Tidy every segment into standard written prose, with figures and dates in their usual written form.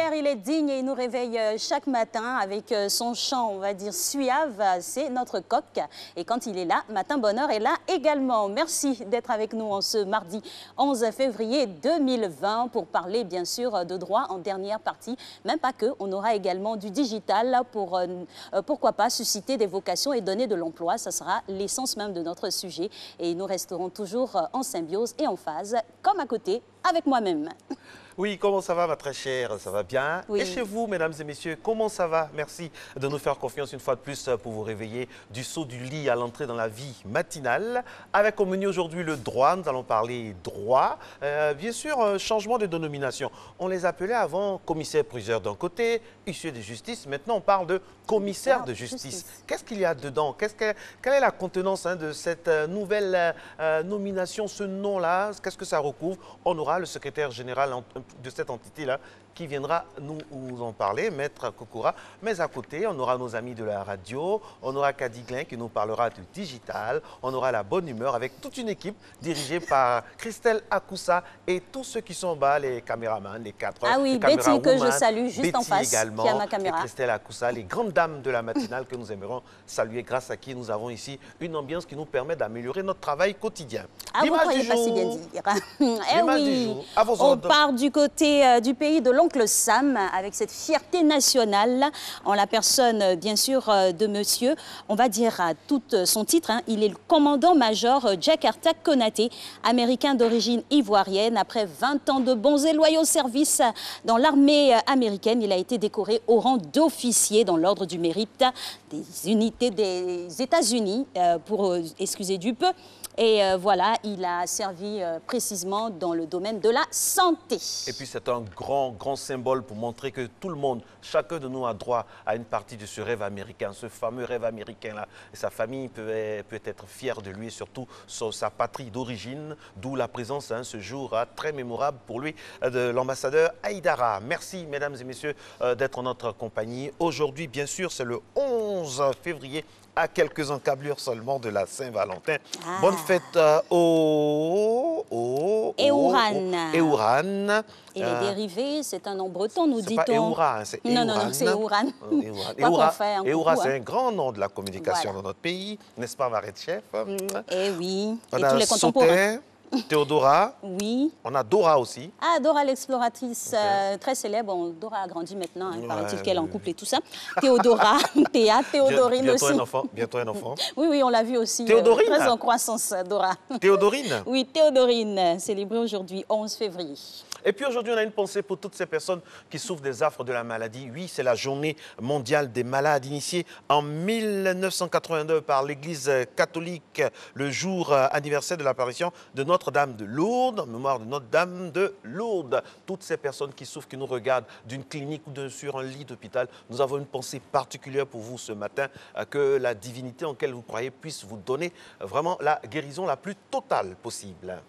Père, il est digne et il nous réveille chaque matin avec son chant, on va dire, suave. C'est notre coq. Et quand il est là, Matin Bonheur est là également. Merci d'être avec nous en ce mardi 11 février 2020 pour parler, bien sûr, de droit en dernière partie. Même pas que, on aura également du digital pour, pourquoi pas, susciter des vocations et donner de l'emploi. Ça sera l'essence même de notre sujet. Et nous resterons toujours en symbiose et en phase, comme à côté, avec moi-même. Oui, comment ça va, ma très chère? Ça va bien? Oui. Et chez vous, mesdames et messieurs, comment ça va? Merci de nous faire confiance une fois de plus pour vous réveiller du saut du lit à l'entrée dans la vie matinale. Avec au menu aujourd'hui le droit, nous allons parler droit. Bien sûr, changement de dénomination. On les appelait avant commissaire-priseur d'un côté, huissier de justice. Maintenant, on parle de commissaire de justice. Qu'est-ce qu'il y a dedans? Quelle est la contenance de cette nouvelle nomination, ce nom-là? Qu'est-ce que ça recouvre? On aura le secrétaire général de cette entité-là qui viendra nous en parler, Maître Kokora. Mais à côté, on aura nos amis de la radio, on aura Kadi Glin qui nous parlera du digital, on aura la bonne humeur avec toute une équipe dirigée par Christelle Akoussa et tous ceux qui sont en bas, les caméramans, les quatre. Ah oui, Betty que je salue juste Betty en face, également, qui a ma caméra. Et Christelle Akoussa, les grandes dames de la matinale que nous aimerons saluer, grâce à qui nous avons ici une ambiance qui nous permet d'améliorer notre travail quotidien. Ah, vous ne croyez pas si bien dire. Eh oui, à vos on ordres. part du côté du pays de l'oncle Sam avec cette fierté nationale en la personne, bien sûr, de monsieur, on va dire à tout son titre, hein, il est le commandant-major Jakarta Konaté, américain d'origine ivoirienne. Après 20 ans de bons et loyaux services dans l'armée américaine, il a été décoré au rang d'officier dans l'ordre du mérite des unités des États-Unis, pour excuser du peu. Et voilà, il a servi précisément dans le domaine de la santé. Et puis c'est un grand symbole pour montrer que tout le monde, chacun de nous a droit à une partie de ce rêve américain, ce fameux rêve américain-là. Et sa famille peut être fière de lui et surtout sur sa patrie d'origine, d'où la présence ce jour très mémorable pour lui de l'ambassadeur Haïdara. Merci mesdames et messieurs d'être en notre compagnie. Aujourd'hui, bien sûr, c'est le 11 février. À quelques encablures seulement de la Saint-Valentin. Ah. Bonne fête au Euran. Et les dérivés, c'est un nom breton, nous dit-on. C'est pas Eura, c'est Euran. Non, c'est Euran. Eura, c'est un grand nom de la communication dans notre pays, n'est-ce pas, Marette Chef? Eh oui, on et a tous les contemporains. Théodora. Oui. On a Dora aussi. Ah, Dora l'exploratrice, très célèbre. Bon, Dora a grandi maintenant, hein, paraît-il qu'elle est en couple et tout ça. Théodora, Théa, Théodorine aussi. Bientôt un enfant. Oui, on l'a vu aussi. Théodorine. Très en croissance, Dora. Théodorine. Oui, Théodorine, célébrée aujourd'hui, 11 février. Et puis aujourd'hui, on a une pensée pour toutes ces personnes qui souffrent des affres de la maladie. Oui, c'est la journée mondiale des malades initiée en 1982 par l'Église catholique, le jour anniversaire de l'apparition de Notre-Dame de Lourdes, en mémoire de Notre-Dame de Lourdes. Toutes ces personnes qui souffrent, qui nous regardent d'une clinique ou sur un lit d'hôpital, nous avons une pensée particulière pour vous ce matin, que la divinité en laquelle vous croyez puisse vous donner vraiment la guérison la plus totale possible.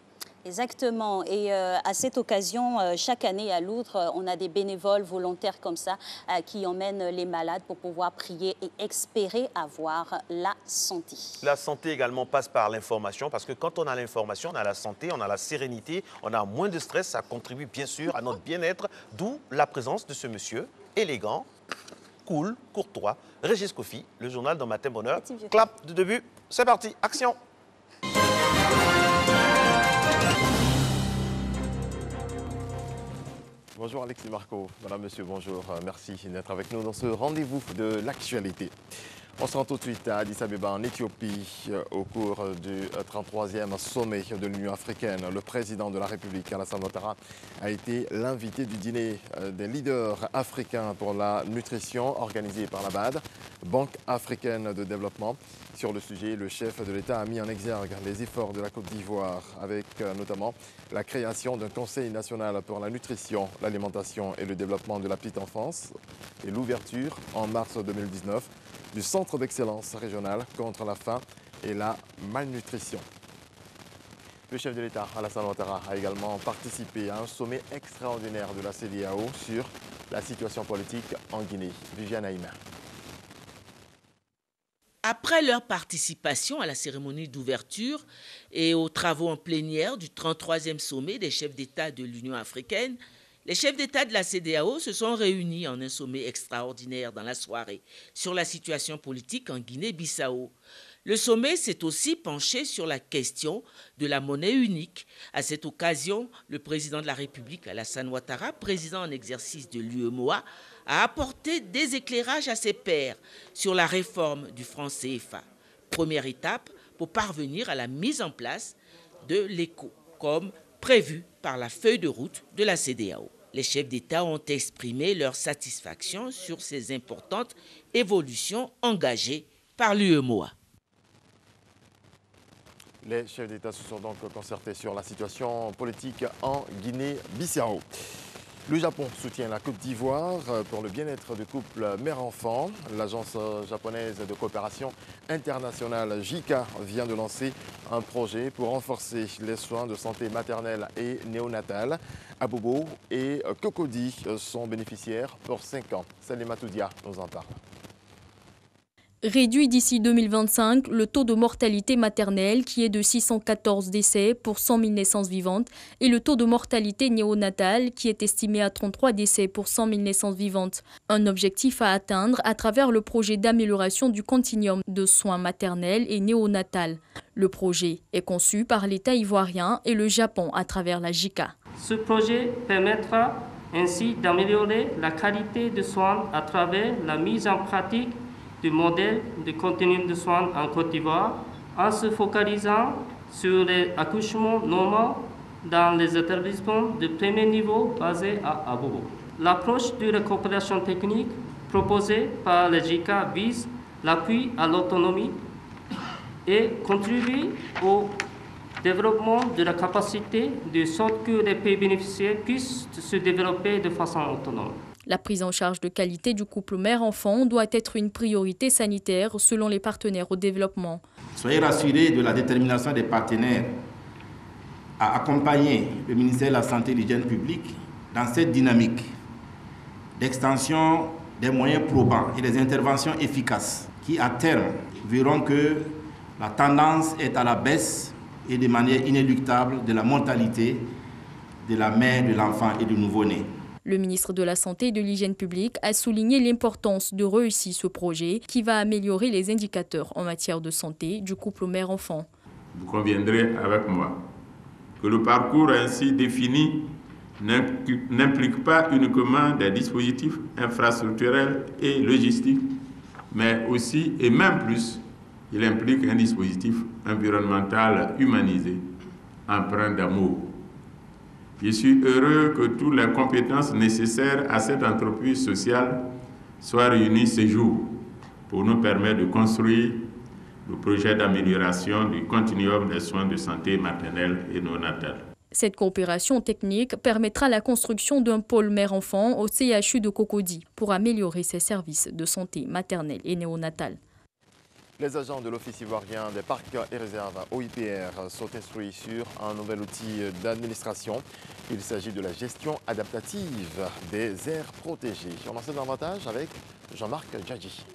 Exactement. Et à cette occasion, chaque année à l'outre, on a des bénévoles volontaires comme ça qui emmènent les malades pour pouvoir prier et espérer avoir la santé. La santé également passe par l'information parce que quand on a l'information, on a la santé, on a la sérénité, on a moins de stress, ça contribue bien sûr à notre bien-être, d'où la présence de ce monsieur élégant, cool, courtois, Régis Kofi, le journal dans Matin Bonheur. Clap de début, c'est parti, action! Bonjour Alexis Marco, madame, monsieur, bonjour. Merci d'être avec nous dans ce rendez-vous de l'actualité. On se rend tout de suite à Addis Abeba en Éthiopie au cours du 33e sommet de l'Union africaine. Le président de la République, Alassane Ouattara, a été l'invité du dîner des leaders africains pour la nutrition organisé par la BAD, Banque africaine de développement. Sur le sujet, le chef de l'État a mis en exergue les efforts de la Côte d'Ivoire avec notamment la création d'un Conseil national pour la nutrition, l'alimentation et le développement de la petite enfance et l'ouverture en mars 2019 du Centre d'excellence régional contre la faim et la malnutrition. Le chef de l'État, Alassane Ouattara, a également participé à un sommet extraordinaire de la CEDEAO sur la situation politique en Guinée. Viviane Haïma. Après leur participation à la cérémonie d'ouverture et aux travaux en plénière du 33e sommet des chefs d'État de l'Union africaine, Les chefs d'État de la CEDEAO se sont réunis en un sommet extraordinaire dans la soirée sur la situation politique en Guinée-Bissau. Le sommet s'est aussi penché sur la question de la monnaie unique. À cette occasion, le président de la République, Alassane Ouattara, président en exercice de l'UEMOA, a apporté des éclairages à ses pairs sur la réforme du franc CFA. Première étape pour parvenir à la mise en place de l'ECO, comme prévu par la feuille de route de la CEDEAO. Les chefs d'État ont exprimé leur satisfaction sur ces importantes évolutions engagées par l'UEMOA. Les chefs d'État se sont donc concertés sur la situation politique en Guinée-Bissau. Le Japon soutient la Côte d'Ivoire pour le bien-être du couple mère-enfant. L'agence japonaise de coopération internationale JICA vient de lancer un projet pour renforcer les soins de santé maternelle et néonatale. Abobo et Cocody sont bénéficiaires pour 5 ans. Salima Toudia nous en parle. Réduit d'ici 2025, le taux de mortalité maternelle qui est de 614 décès pour 100 000 naissances vivantes et le taux de mortalité néonatale qui est estimé à 33 décès pour 100 000 naissances vivantes. Un objectif à atteindre à travers le projet d'amélioration du continuum de soins maternels et néonatales. Le projet est conçu par l'État ivoirien et le Japon à travers la JICA. Ce projet permettra ainsi d'améliorer la qualité de soins à travers la mise en pratique du modèle de continuum de soins en Côte d'Ivoire en se focalisant sur les accouchements normaux dans les établissements de premier niveau basés à Abobo. L'approche de la coopération technique proposée par la JICA vise l'appui à l'autonomie et contribue au développement de la capacité de sorte que les pays bénéficiaires puissent se développer de façon autonome. La prise en charge de qualité du couple mère-enfant doit être une priorité sanitaire selon les partenaires au développement. Soyez rassurés de la détermination des partenaires à accompagner le ministère de la Santé et de l'Hygiène publique dans cette dynamique d'extension des moyens probants et des interventions efficaces qui, à terme, verront que la tendance est à la baisse et de manière inéluctable de la mortalité de la mère, de l'enfant et du nouveau-né. Le ministre de la Santé et de l'Hygiène publique a souligné l'importance de réussir ce projet qui va améliorer les indicateurs en matière de santé du couple mère-enfant. Vous conviendrez avec moi que le parcours ainsi défini n'implique pas uniquement des dispositifs infrastructurels et logistiques, mais aussi, et même plus, il implique un dispositif environnemental humanisé, empreint d'amour. Je suis heureux que toutes les compétences nécessaires à cette entreprise sociale soient réunies ce jour pour nous permettre de construire le projet d'amélioration du continuum des soins de santé maternelle et néonatale. Cette coopération technique permettra la construction d'un pôle mère-enfant au CHU de Cocody pour améliorer ses services de santé maternelle et néonatale. Les agents de l'Office ivoirien des parcs et réserves OIPR sont instruits sur un nouvel outil d'administration. Il s'agit de la gestion adaptative des aires protégées. On en sait davantage avec Jean-Marc Djadji.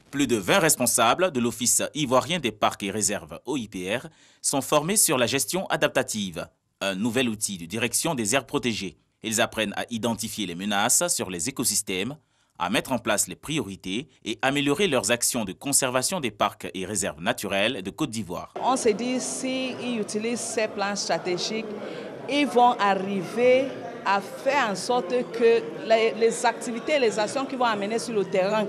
Plus de 20 responsables de l'Office ivoirien des parcs et réserves OIPR sont formés sur la gestion adaptative, un nouvel outil de direction des aires protégées. Ils apprennent à identifier les menaces sur les écosystèmes, à mettre en place les priorités et améliorer leurs actions de conservation des parcs et réserves naturelles de Côte d'Ivoire. On se dit s'ils utilisent ces plans stratégiques, ils vont arriver à faire en sorte que les activités, les actions qu'ils vont amener sur le terrain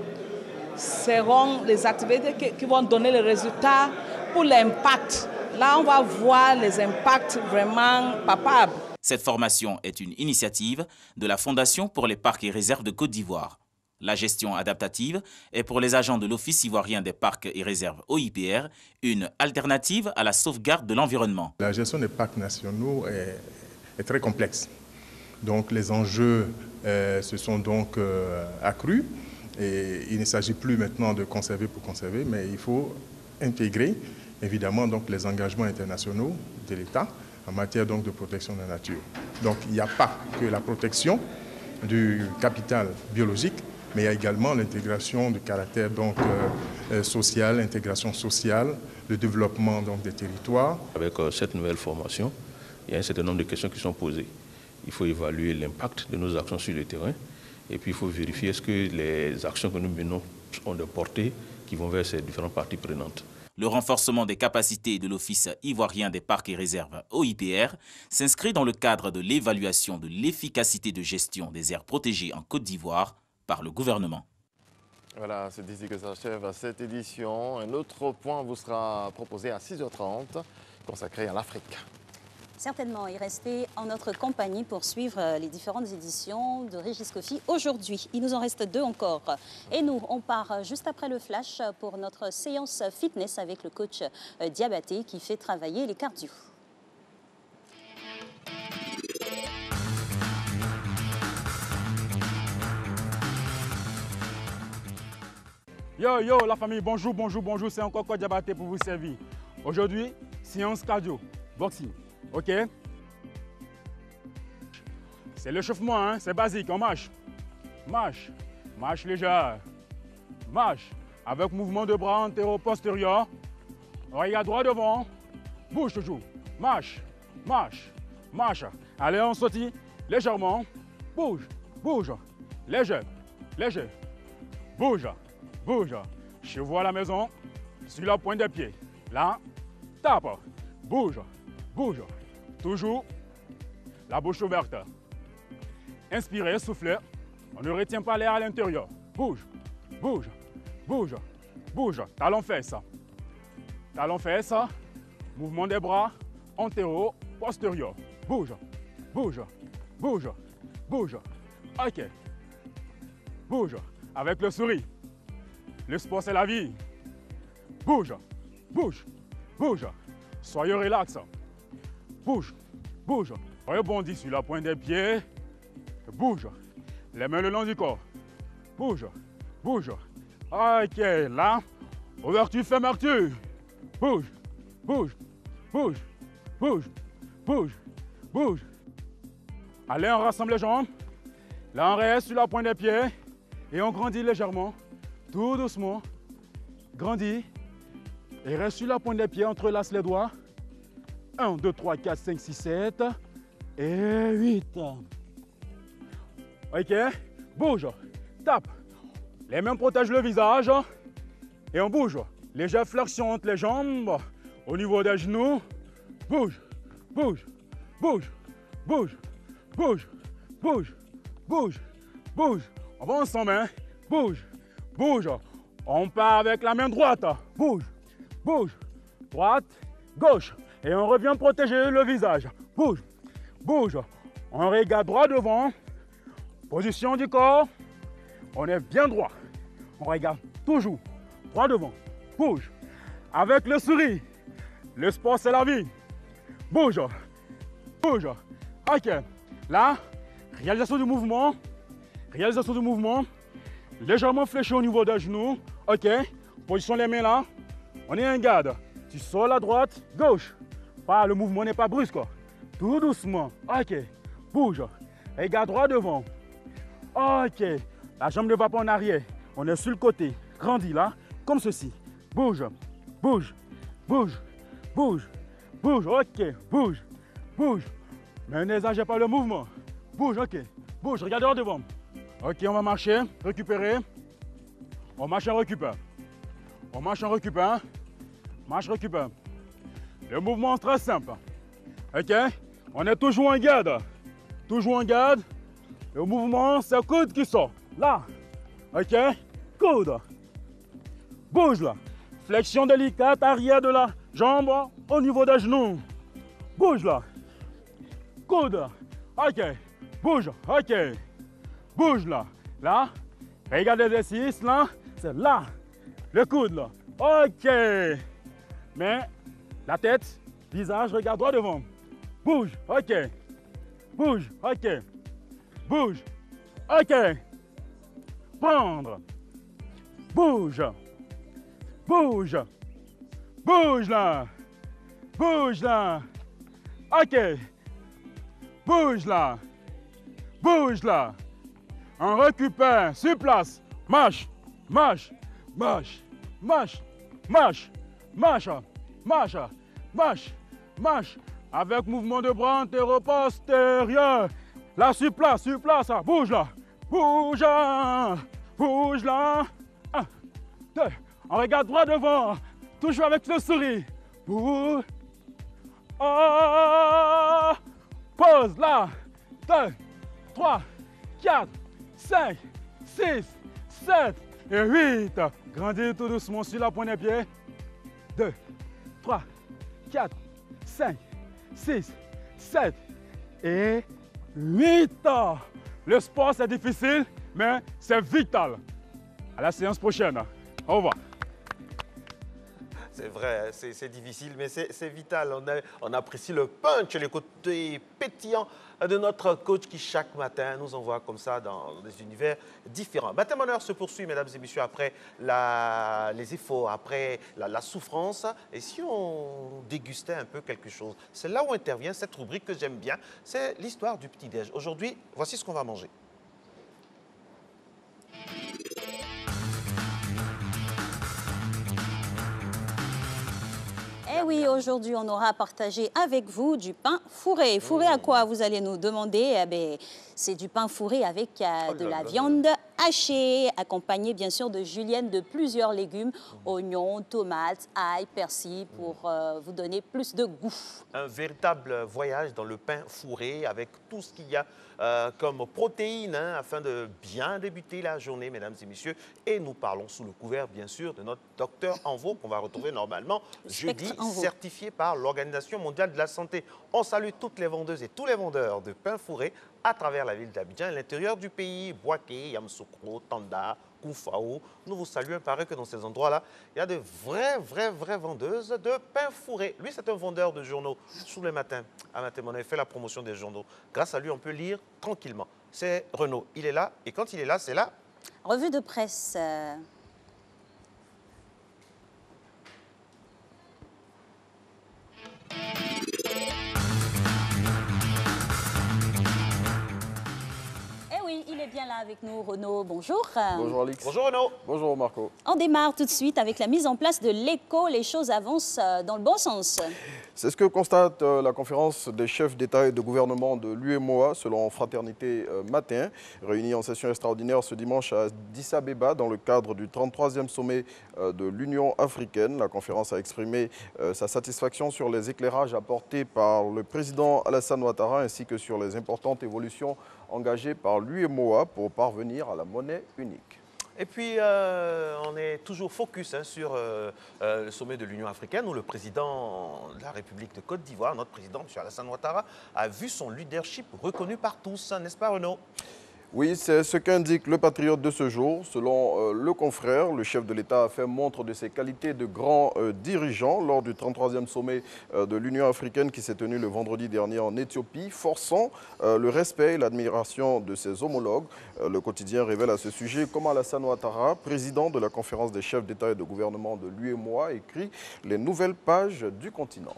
seront les activités qui vont donner les résultats pour l'impact. Là, on va voir les impacts vraiment palpables. Cette formation est une initiative de la Fondation pour les parcs et réserves de Côte d'Ivoire. La gestion adaptative est pour les agents de l'Office ivoirien des parcs et réserves OIPR une alternative à la sauvegarde de l'environnement. La gestion des parcs nationaux est très complexe. Donc les enjeux se sont donc accrus et il ne s'agit plus maintenant de conserver pour conserver, mais il faut intégrer évidemment donc les engagements internationaux de l'État en matière donc de protection de la nature. Donc il n'y a pas que la protection du capital biologique, mais il y a également l'intégration du caractère donc, social, l'intégration sociale, le développement donc, des territoires. Avec cette nouvelle formation, il y a un certain nombre de questions qui sont posées. il faut évaluer l'impact de nos actions sur le terrain et puis il faut vérifier est-ce que les actions que nous menons ont de portée qui vont vers ces différentes parties prenantes. Le renforcement des capacités de l'Office ivoirien des parcs et réserves OIPR s'inscrit dans le cadre de l'évaluation de l'efficacité de gestion des aires protégées en Côte d'Ivoire par le gouvernement. Voilà, c'est ici que s'achève cette édition. Un autre point vous sera proposé à 6h30, consacré à l'Afrique. Certainement, et restez en notre compagnie pour suivre les différentes éditions de Régis Kofi aujourd'hui. Il nous en reste 2 encore. Et nous, on part juste après le flash pour notre séance fitness avec le coach Diabaté qui fait travailler les cardio. Yo, yo, la famille, bonjour, c'est encore Coach Diabaté pour vous servir. Aujourd'hui, séance cardio, boxing. Ok, c'est l'échauffement, hein? C'est basique, on marche. Marche légère. Marche avec mouvement de bras antéro-postérieur. Regarde droit devant. Bouge toujours. Marche. Allez, on sautille légèrement. Bouge. Léger. Bouge. Je vois la maison sur la pointe des pieds. Là, tape. Bouge. Toujours la bouche ouverte. Inspirez, soufflez. On ne retient pas l'air à l'intérieur. Bouge. Talon fesse. Mouvement des bras antéro, postérieur. Bouge. Ok. Bouge. Avec le sourire. Le sport, c'est la vie. Bouge. Soyez relax. Bouge. Rebondis sur la pointe des pieds. Bouge. Les mains le long du corps. Bouge. Ok, là. Ouverture, fermeture. Bouge. Allez, on rassemble les jambes. Là, on reste sur la pointe des pieds. Et on grandit légèrement. Tout doucement. Grandis. Et reste sur la pointe des pieds, entrelace les doigts. 1, 2, 3, 4, 5, 6, 7 et 8. Ok, bouge, tape. Les mains protègent le visage et on bouge. Légère flexion entre les jambes au niveau des genoux. Bouge. On va ensemble, hein? Bouge. On part avec la main droite. Bouge. Droite, gauche. Et on revient protéger le visage. Bouge. On regarde droit devant. Position du corps. On est bien droit. On regarde toujours droit devant. Bouge. Avec le sourire. Le sport, c'est la vie. Bouge. Ok. Là, réalisation du mouvement. Légèrement fléché au niveau des genoux. Ok. Position les mains là. On est en garde. Tu sors la droite, gauche. Le mouvement n'est pas brusque. Tout doucement. Ok. Bouge. Regarde droit devant. Ok. La jambe ne va pas en arrière. On est sur le côté. Grandis là. Comme ceci. Bouge. Ok. Bouge. Mais n'exagère pas le mouvement. Bouge. Ok. Bouge. Regarde droit devant. Ok. On va marcher. Récupérer. On marche en récupère. Marche, récupère. Le mouvement est très simple. Ok? On est toujours en garde. Le mouvement, c'est le coude qui sort. Là. Ok? Coude. Bouge là. Flexion délicate, arrière de la jambe au niveau des genoux. Bouge là. Coude. Ok. Bouge. Ok. Bouge là. Là. Regarde l'exercice là. C'est là. Le coude là. Ok. Mais la tête, visage, regarde droit devant. Bouge. Ok. Prendre. Bouge là. Ok. Bouge là. On récupère sur place. Marche. Avec mouvement de bras antéro-postérieur. Là, sur place, ça. Bouge là. Bouge là. Bouge là. 1, 2. On regarde droit devant. Toujours avec le sourire. Bouge. Oh. Pause là. 2, 3, 4, 5, 6, 7 et 8. Grandis tout doucement sur la pointe des pieds. 2, 3, 4, 5, 6, 7 et 8. Le sport, c'est difficile, mais c'est vital. À la séance prochaine. Au revoir. C'est vrai, c'est difficile, mais c'est vital. On apprécie le punch, les côtés pétillants de notre coach qui, chaque matin, nous envoie comme ça dans des univers différents. Matin Bonheur se poursuit, mesdames et messieurs, après les efforts, après la souffrance. Et si on dégustait un peu quelque chose, c'est là où intervient cette rubrique que j'aime bien, c'est l'histoire du petit-déj. Aujourd'hui, voici ce qu'on va manger. Eh oui, aujourd'hui, on aura partagé avec vous du pain fourré. Fourré à quoi, vous allez nous demander? Eh bien, c'est du pain fourré avec de la viande hachée, accompagné bien sûr de julienne de plusieurs légumes, oignons, tomates, ail, persil, pour vous donner plus de goût. Un véritable voyage dans le pain fourré avec tout ce qu'il y a comme protéines afin de bien débuter la journée, mesdames et messieurs. Et nous parlons sous le couvert, bien sûr, de notre docteur Envo qu'on va retrouver normalement jeudi, certifié par l'Organisation mondiale de la santé. On salue toutes les vendeuses et tous les vendeurs de pain fourré à travers la ville d'Abidjan et l'intérieur du pays, Boaké, Yamoussoukro, Tanda, Koufao. Nous vous saluons. Il paraît que dans ces endroits-là, il y a de vraies vendeuses de pain fourré. Lui, c'est un vendeur de journaux tous les matins. À Matin Bonheur, il fait la promotion des journaux. Grâce à lui, on peut lire tranquillement. C'est Renaud. Il est là. Et quand il est là, c'est là. Revue de presse. Il est bien là avec nous, Renaud. Bonjour. Bonjour Alix. Bonjour Renaud. Bonjour Marco. On démarre tout de suite avec la mise en place de l'éco. Les choses avancent dans le bon sens. C'est ce que constate la conférence des chefs d'État et de gouvernement de l'UEMOA, selon Fraternité Matin, réunie en session extraordinaire ce dimanche à Addis Abeba dans le cadre du 33e sommet de l'Union africaine. La conférence a exprimé sa satisfaction sur les éclairages apportés par le président Alassane Ouattara ainsi que sur les importantes évolutions engagées par l'UEMOA pour parvenir à la monnaie unique. Et puis, on est toujours focus sur le sommet de l'Union africaine où le président de la République de Côte d'Ivoire, notre président, M. Alassane Ouattara, a vu son leadership reconnu par tous, n'est-ce pas Renaud? Oui, c'est ce qu'indique le patriote de ce jour. Selon le confrère, le chef de l'État a fait montre de ses qualités de grand dirigeant lors du 33e sommet de l'Union africaine qui s'est tenu le vendredi dernier en Éthiopie, forçant le respect et l'admiration de ses homologues. Le quotidien révèle à ce sujet comment Alassane Ouattara, président de la conférence des chefs d'État et de gouvernement de l'UEMOA, écrit les nouvelles pages du continent.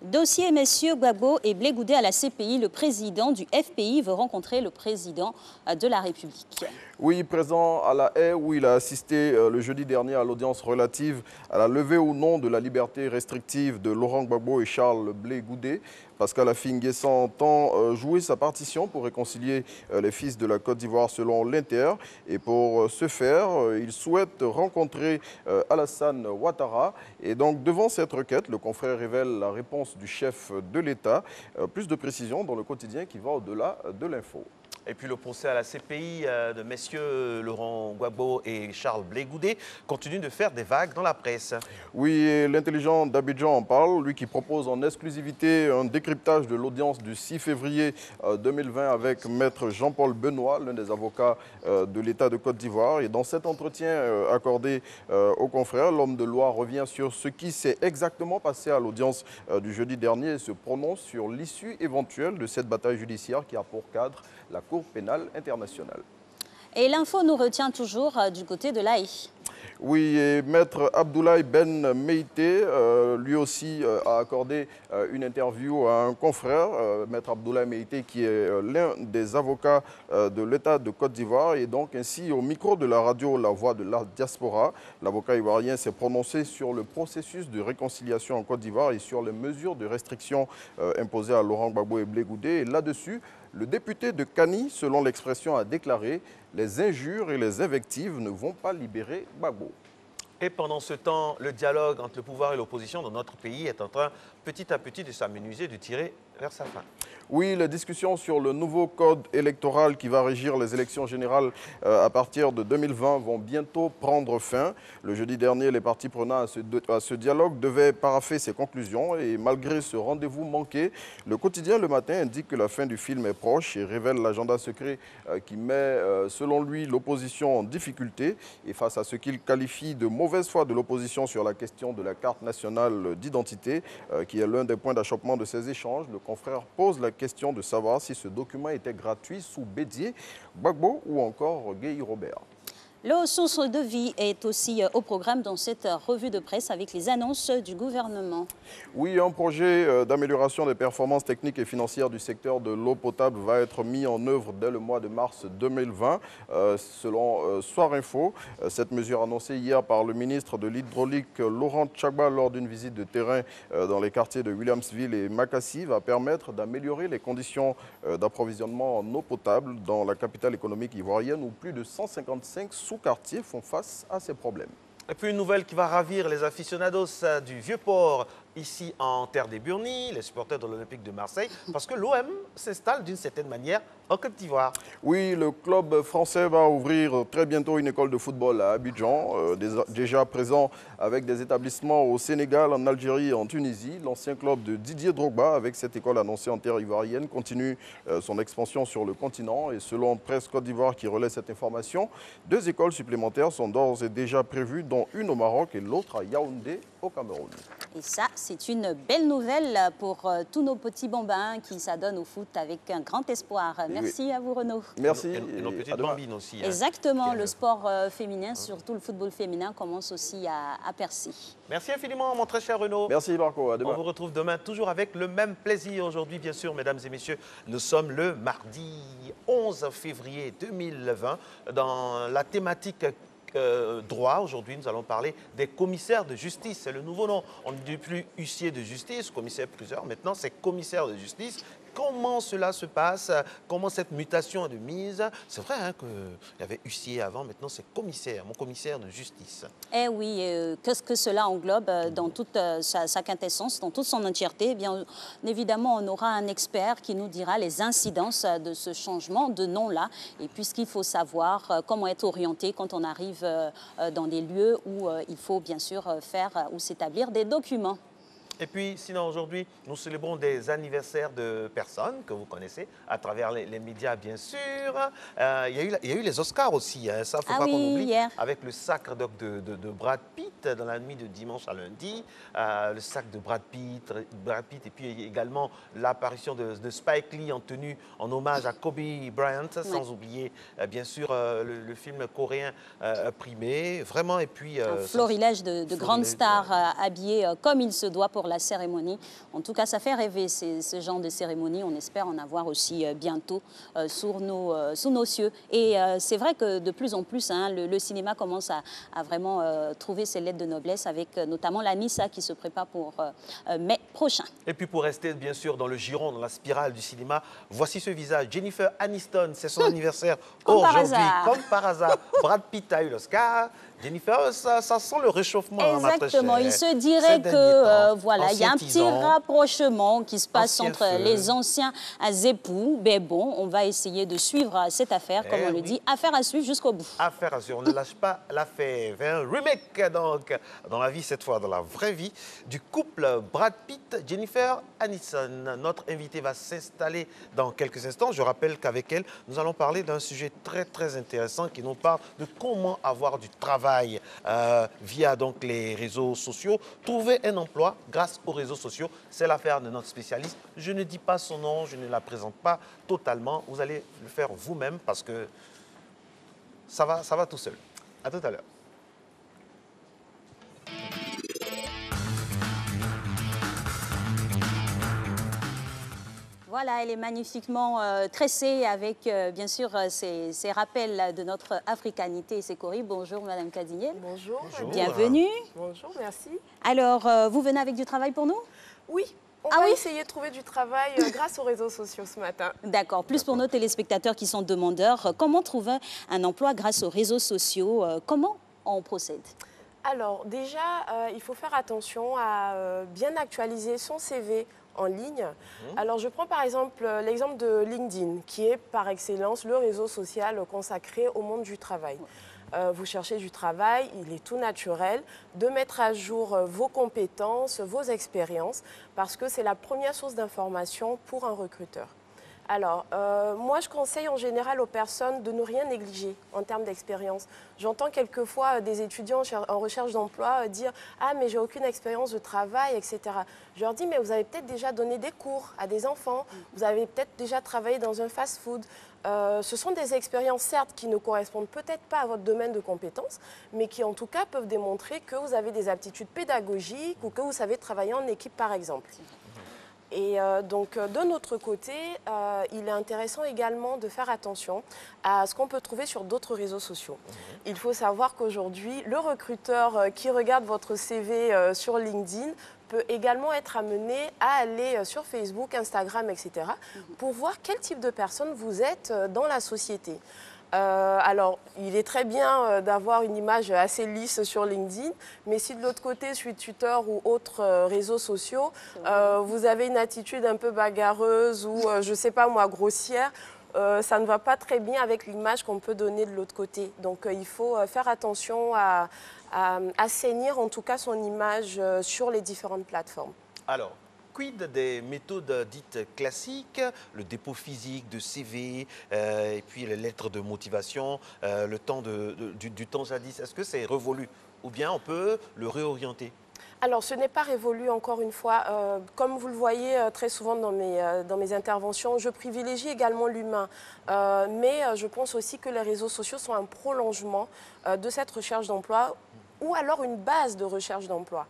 Dossier messieurs Gbagbo et Blé Goudé à la CPI. Le président du FPI veut rencontrer le président de la République. Oui, présent à La Haye où il a assisté le jeudi dernier à l'audience relative à la levée ou non de la liberté restrictive de Laurent Gbagbo et Charles Blé Goudé. Pascal Affi-N'Guessan entend jouer sa partition pour réconcilier les fils de la Côte d'Ivoire selon l'Inter. Et pour ce faire, il souhaite rencontrer Alassane Ouattara. Et donc, devant cette requête, le confrère révèle la réponse du chef de l'État. Plus de précisions dans le quotidien qui va au-delà de l'info. Et puis le procès à la CPI de messieurs Laurent Gbagbo et Charles Blé Goudé continue de faire des vagues dans la presse. Oui, l'intelligent d'Abidjan en parle, lui qui propose en exclusivité un décryptage de l'audience du 6 février 2020 avec maître Jean-Paul Benoît, l'un des avocats de l'État de Côte d'Ivoire. Et dans cet entretien accordé aux confrères, l'homme de loi revient sur ce qui s'est exactement passé à l'audience du jeudi dernier et se prononce sur l'issue éventuelle de cette bataille judiciaire qui a pour cadre la Cour pénale internationale. Et l'info nous retient toujours du côté de l'AI. Oui, et maître Abdoulaye Ben Meïté, lui aussi, a accordé une interview à un confrère, maître Abdoulaye Meïté, qui est l'un des avocats de l'État de Côte d'Ivoire. Et donc, ainsi, au micro de la radio La Voix de la Diaspora, l'avocat ivoirien s'est prononcé sur le processus de réconciliation en Côte d'Ivoire et sur les mesures de restriction imposées à Laurent Gbagbo et Blé Goudé. Et là-dessus, Le député de Kani, selon l'expression, a déclaré « Les injures et les invectives ne vont pas libérer Gbagbo ». Et pendant ce temps, le dialogue entre le pouvoir et l'opposition dans notre pays est en train petit à petit de s'amenuiser, de tirer vers sa fin. Oui, les discussions sur le nouveau code électoral qui va régir les élections générales à partir de 2020 vont bientôt prendre fin. Le jeudi dernier, les parties prenantes à ce dialogue devaient parapher ses conclusions et malgré ce rendez-vous manqué, le quotidien Le Matin indique que la fin du film est proche et révèle l'agenda secret qui met, selon lui, l'opposition en difficulté. Et face à ce qu'il qualifie de mauvaise foi de l'opposition sur la question de la carte nationale d'identité, qui est l'un des points d'achoppement de ces échanges, le confrère pose la question de savoir si ce document était gratuit sous Bédié, Gbagbo ou encore Guy Robert. Le source de vie est aussi au programme dans cette revue de presse avec les annonces du gouvernement. Oui, un projet d'amélioration des performances techniques et financières du secteur de l'eau potable va être mis en œuvre dès le mois de mars 2020, selon Soir Info. Cette mesure annoncée hier par le ministre de l'Hydraulique Laurent Tchagba lors d'une visite de terrain dans les quartiers de Williamsville et Makassi va permettre d'améliorer les conditions d'approvisionnement en eau potable dans la capitale économique ivoirienne où plus de 155 sous-quartiers font face à ces problèmes. Et puis une nouvelle qui va ravir les aficionados du Vieux-Port, ici en terre des Burnies, les supporters de l'Olympique de Marseille, parce que l'OM s'installe d'une certaine manière en Côte d'Ivoire. Oui, le club français va ouvrir très bientôt une école de football à Abidjan, déjà présent avec des établissements au Sénégal, en Algérie et en Tunisie. L'ancien club de Didier Drogba, avec cette école annoncée en terre ivoirienne, continue son expansion sur le continent. Et selon Presse Côte d'Ivoire qui relaie cette information, 2 écoles supplémentaires sont d'ores et déjà prévues, dont une au Maroc et l'autre à Yaoundé, au Cameroun. Et ça, c'est une belle nouvelle pour tous nos petits bambins qui s'adonnent au foot avec un grand espoir. Merci à vous, Renaud. Merci. Et nos petites bambines aussi. Hein. Exactement, le sport féminin, surtout le football féminin, commence aussi à percer. Merci infiniment, mon très cher Renaud. Merci, Marco. À demain. On vous retrouve demain, toujours avec le même plaisir. Aujourd'hui, bien sûr, mesdames et messieurs, nous sommes le mardi 11 février 2020 dans la thématique droit. Aujourd'hui, nous allons parler des commissaires de justice. C'est le nouveau nom. On ne dit plus huissier de justice, commissaire plusieurs. Maintenant, c'est commissaire de justice. Comment cela se passe? Comment cette mutation est de mise? C'est vrai hein, qu'il y avait huissier avant, maintenant c'est commissaire, mon commissaire de justice. Eh oui, qu'est-ce que cela englobe dans toute sa quintessence, dans toute son entièreté? Eh bien, évidemment, on aura un expert qui nous dira les incidences de ce changement de nom-là. Et puis, ce qu'il faut savoir, comment être orienté quand on arrive dans des lieux où il faut bien sûr faire ou s'établir des documents. Et puis, sinon, aujourd'hui, nous célébrons des anniversaires de personnes que vous connaissez à travers les médias, bien sûr. Il y a eu les Oscars aussi, hein, ça, il ne faut pas qu'on oublie. Hier. Avec le sacre de Brad Pitt dans la nuit de dimanche à lundi. Le sacre de Brad Pitt, et puis également l'apparition de Spike Lee en tenue en hommage à Kobe Bryant, sans oublier, bien sûr, le film coréen primé. Vraiment, et puis... un florilège de grandes stars habillées comme il se doit pour la cérémonie. En tout cas, ça fait rêver ce genre de cérémonie. On espère en avoir aussi bientôt sous nos cieux. Et c'est vrai que de plus en plus, hein, le cinéma commence à vraiment trouver ses lettres de noblesse avec notamment la Nissa qui se prépare pour mai prochain. Et puis pour rester bien sûr dans le giron, dans la spirale du cinéma, voici ce visage. Jennifer Aniston, c'est son anniversaire aujourd'hui. Comme par hasard. Brad Pitt a eu l'Oscar. Jennifer, ça sent le réchauffement. Exactement. Il se dirait que voilà, il y a un petit rapprochement qui se passe entre les anciens époux. Mais bon, on va essayer de suivre cette affaire, comme on le dit. Affaire à suivre jusqu'au bout. Affaire à suivre. On ne lâche pas l'affaire. Un remake, donc, dans la vie, cette fois, dans la vraie vie, du couple Brad Pitt-Jennifer Aniston. Notre invitée va s'installer dans quelques instants. Je rappelle qu'avec elle, nous allons parler d'un sujet très, très intéressant qui nous parle de comment avoir du travail via donc les réseaux sociaux. Trouver un emploi grâce aux réseaux sociaux, c'est l'affaire de notre spécialiste. Je ne dis pas son nom, je ne la présente pas totalement. Vous allez le faire vous-même parce que ça va tout seul. À tout à l'heure. Voilà, elle est magnifiquement tressée avec, bien sûr, ces rappels de notre africanité et ses choris. Bonjour, Madame Cadignet. Bonjour. Bienvenue. Bonjour, merci. Alors, vous venez avec du travail pour nous? Oui, On va essayer de trouver du travail grâce aux réseaux sociaux ce matin. D'accord. Plus pour nos téléspectateurs qui sont demandeurs, comment trouver un emploi grâce aux réseaux sociaux? Comment on procède? Alors déjà, il faut faire attention à bien actualiser son CV en ligne. Alors je prends par exemple l'exemple de LinkedIn, qui est par excellence le réseau social consacré au monde du travail. Vous cherchez du travail, il est tout naturel de mettre à jour vos compétences, vos expériences, parce que c'est la première source d'information pour un recruteur. Alors, moi, je conseille en général aux personnes de ne rien négliger en termes d'expérience. J'entends quelquefois des étudiants en recherche d'emploi dire « Ah, mais j'ai aucune expérience de travail, etc. » Je leur dis « Mais vous avez peut-être déjà donné des cours à des enfants, vous avez peut-être déjà travaillé dans un fast-food. » Ce sont des expériences, certes, qui ne correspondent peut-être pas à votre domaine de compétences, mais qui, en tout cas, peuvent démontrer que vous avez des aptitudes pédagogiques ou que vous savez travailler en équipe, par exemple. Et donc, de notre côté, il est intéressant également de faire attention à ce qu'on peut trouver sur d'autres réseaux sociaux. Il faut savoir qu'aujourd'hui, le recruteur qui regarde votre CV sur LinkedIn peut également être amené à aller sur Facebook, Instagram, etc. pour voir quel type de personne vous êtes dans la société. Alors, il est très bien d'avoir une image assez lisse sur LinkedIn, mais si de l'autre côté, sur Twitter ou autres réseaux sociaux, vous avez une attitude un peu bagarreuse ou, je ne sais pas moi, grossière, ça ne va pas très bien avec l'image qu'on peut donner de l'autre côté. Donc, il faut faire attention à assainir en tout cas son image sur les différentes plateformes. Alors, quid des méthodes dites classiques, le dépôt physique de CV et puis les lettres de motivation, le temps du temps jadis, est-ce que c'est révolu ou bien on peut le réorienter? Alors, ce n'est pas révolu, encore une fois. Comme vous le voyez très souvent dans mes interventions, je privilégie également l'humain. Mais je pense aussi que les réseaux sociaux sont un prolongement de cette recherche d'emploi ou alors une base de recherche d'emploi.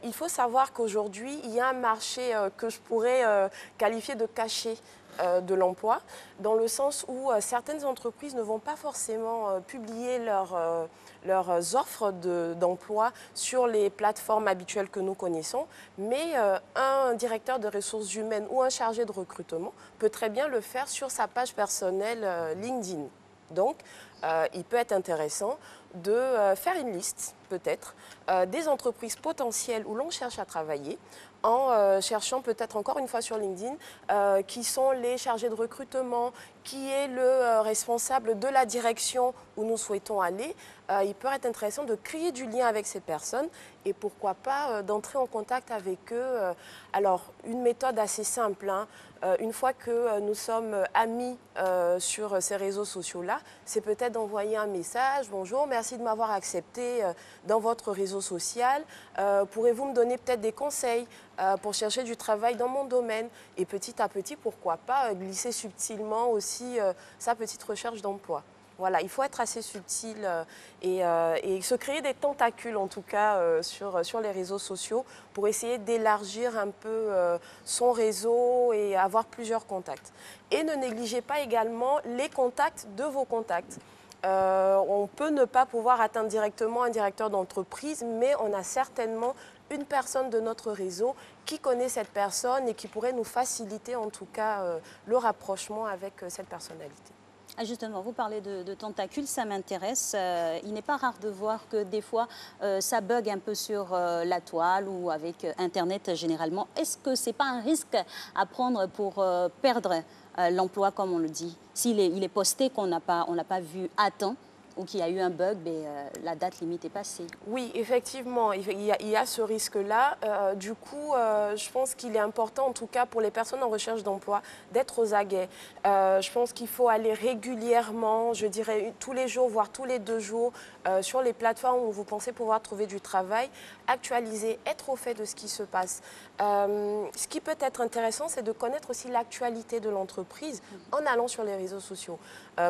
Il faut savoir qu'aujourd'hui, il y a un marché que je pourrais qualifier de caché de l'emploi, dans le sens où certaines entreprises ne vont pas forcément publier leurs offres d'emploi sur les plateformes habituelles que nous connaissons, mais un directeur de ressources humaines ou un chargé de recrutement peut très bien le faire sur sa page personnelle LinkedIn. Donc, il peut être intéressant de faire une liste, peut-être, des entreprises potentielles où l'on cherche à travailler, en cherchant peut-être encore une fois sur LinkedIn qui sont les chargés de recrutement, qui est le responsable de la direction où nous souhaitons aller. Il peut être intéressant de créer du lien avec ces personnes et pourquoi pas d'entrer en contact avec eux. Alors, une méthode assez simple, hein, une fois que nous sommes amis sur ces réseaux sociaux-là, c'est peut-être d'envoyer un message. Bonjour, merci de m'avoir accepté dans votre réseau social. Pourrez-vous me donner peut-être des conseils pour chercher du travail dans mon domaine? Et petit à petit, pourquoi pas glisser subtilement aussi sa petite recherche d'emploi. Voilà, il faut être assez subtil et se créer des tentacules, en tout cas, sur les réseaux sociaux pour essayer d'élargir un peu son réseau et avoir plusieurs contacts. Et ne négligez pas également les contacts de vos contacts. On peut ne pas pouvoir atteindre directement un directeur d'entreprise, mais on a certainement une personne de notre réseau qui connaît cette personne et qui pourrait nous faciliter, en tout cas, le rapprochement avec cette personnalité. Ah justement, vous parlez de tentacules, ça m'intéresse. Il n'est pas rare de voir que des fois, ça bug un peu sur la toile ou avec Internet généralement. Est-ce que ce n'est pas un risque à prendre pour perdre l'emploi, comme on le dit? S'il est posté qu'on n'a pas vu à temps ou qu'il y a eu un bug, mais la date limite est passée. Oui, effectivement, il y a ce risque-là. Du coup, je pense qu'il est important, en tout cas pour les personnes en recherche d'emploi, d'être aux aguets. Je pense qu'il faut aller régulièrement, je dirais tous les jours, voire tous les 2 jours, sur les plateformes où vous pensez pouvoir trouver du travail, actualiser, être au fait de ce qui se passe. Ce qui peut être intéressant, c'est de connaître aussi l'actualité de l'entreprise en allant sur les réseaux sociaux.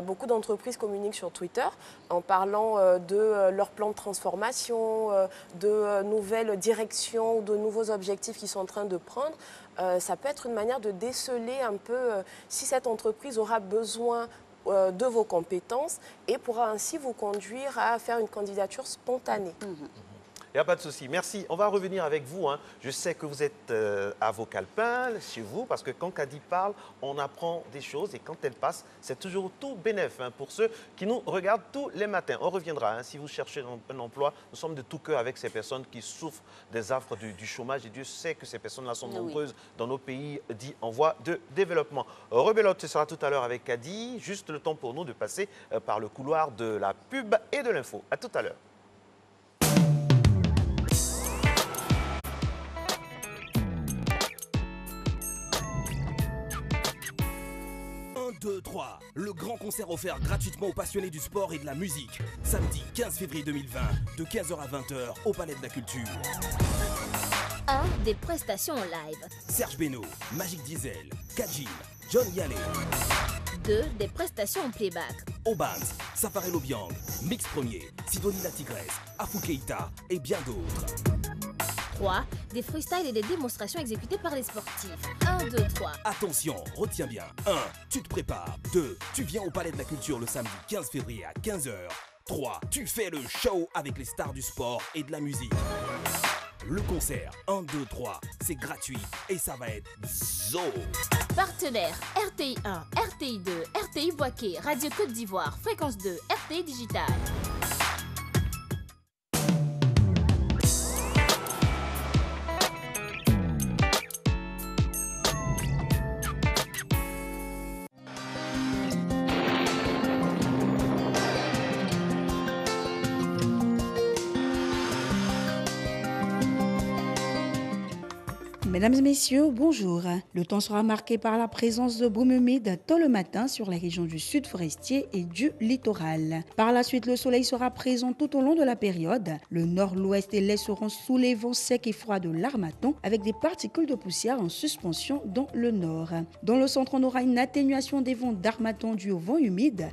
Beaucoup d'entreprises communiquent sur Twitter en parlant de leur plan de transformation, de nouvelles directions, de nouveaux objectifs qu'ils sont en train de prendre. Ça peut être une manière de déceler un peu si cette entreprise aura besoin de vos compétences et pourra ainsi vous conduire à faire une candidature spontanée. n'y a pas de souci. Merci. On va revenir avec vous. Hein. Je sais que vous êtes à vos calepins chez vous, parce que quand Kadi parle, on apprend des choses. Et quand elle passe, c'est toujours tout bénef hein, pour ceux qui nous regardent tous les matins. On reviendra. Hein, si vous cherchez un emploi, nous sommes de tout cœur avec ces personnes qui souffrent des affres du chômage. Et Dieu sait que ces personnes-là sont nombreuses dans nos pays dits en voie de développement. Rebelote, ce sera tout à l'heure avec Kadi. Juste le temps pour nous de passer par le couloir de la pub et de l'info. À tout à l'heure. 2, 3. Le grand concert offert gratuitement aux passionnés du sport et de la musique. Samedi 15 février 2020, de 15h à 20h au Palais de la Culture. 1. Des prestations en live. Serge Beno, Magic Diesel, Kajil, John Yale. 2. Des prestations en playback. Obans, Safarello Biang, Mix Premier, Sidonie la Tigresse, Afou Keita et bien d'autres. 3. Des freestyles et des démonstrations exécutées par les sportifs. 1, 2, 3. Attention, retiens bien. 1. Tu te prépares. 2. Tu viens au Palais de la Culture le samedi 15 février à 15h. 3. Tu fais le show avec les stars du sport et de la musique. Le concert 1, 2, 3, c'est gratuit et ça va être zo. Partenaires RTI 1, RTI 2, RTI Boaké, Radio Côte d'Ivoire, Fréquence 2, RTI Digital. Mesdames et messieurs, bonjour. Le temps sera marqué par la présence de brumes humides tôt le matin sur les régions du sud forestier et du littoral. Par la suite, le soleil sera présent tout au long de la période. Le nord, l'ouest et l'est seront sous les vents secs et froids de l'harmattan avec des particules de poussière en suspension dans le nord. Dans le centre, on aura une atténuation des vents d'harmattan due au vent humide.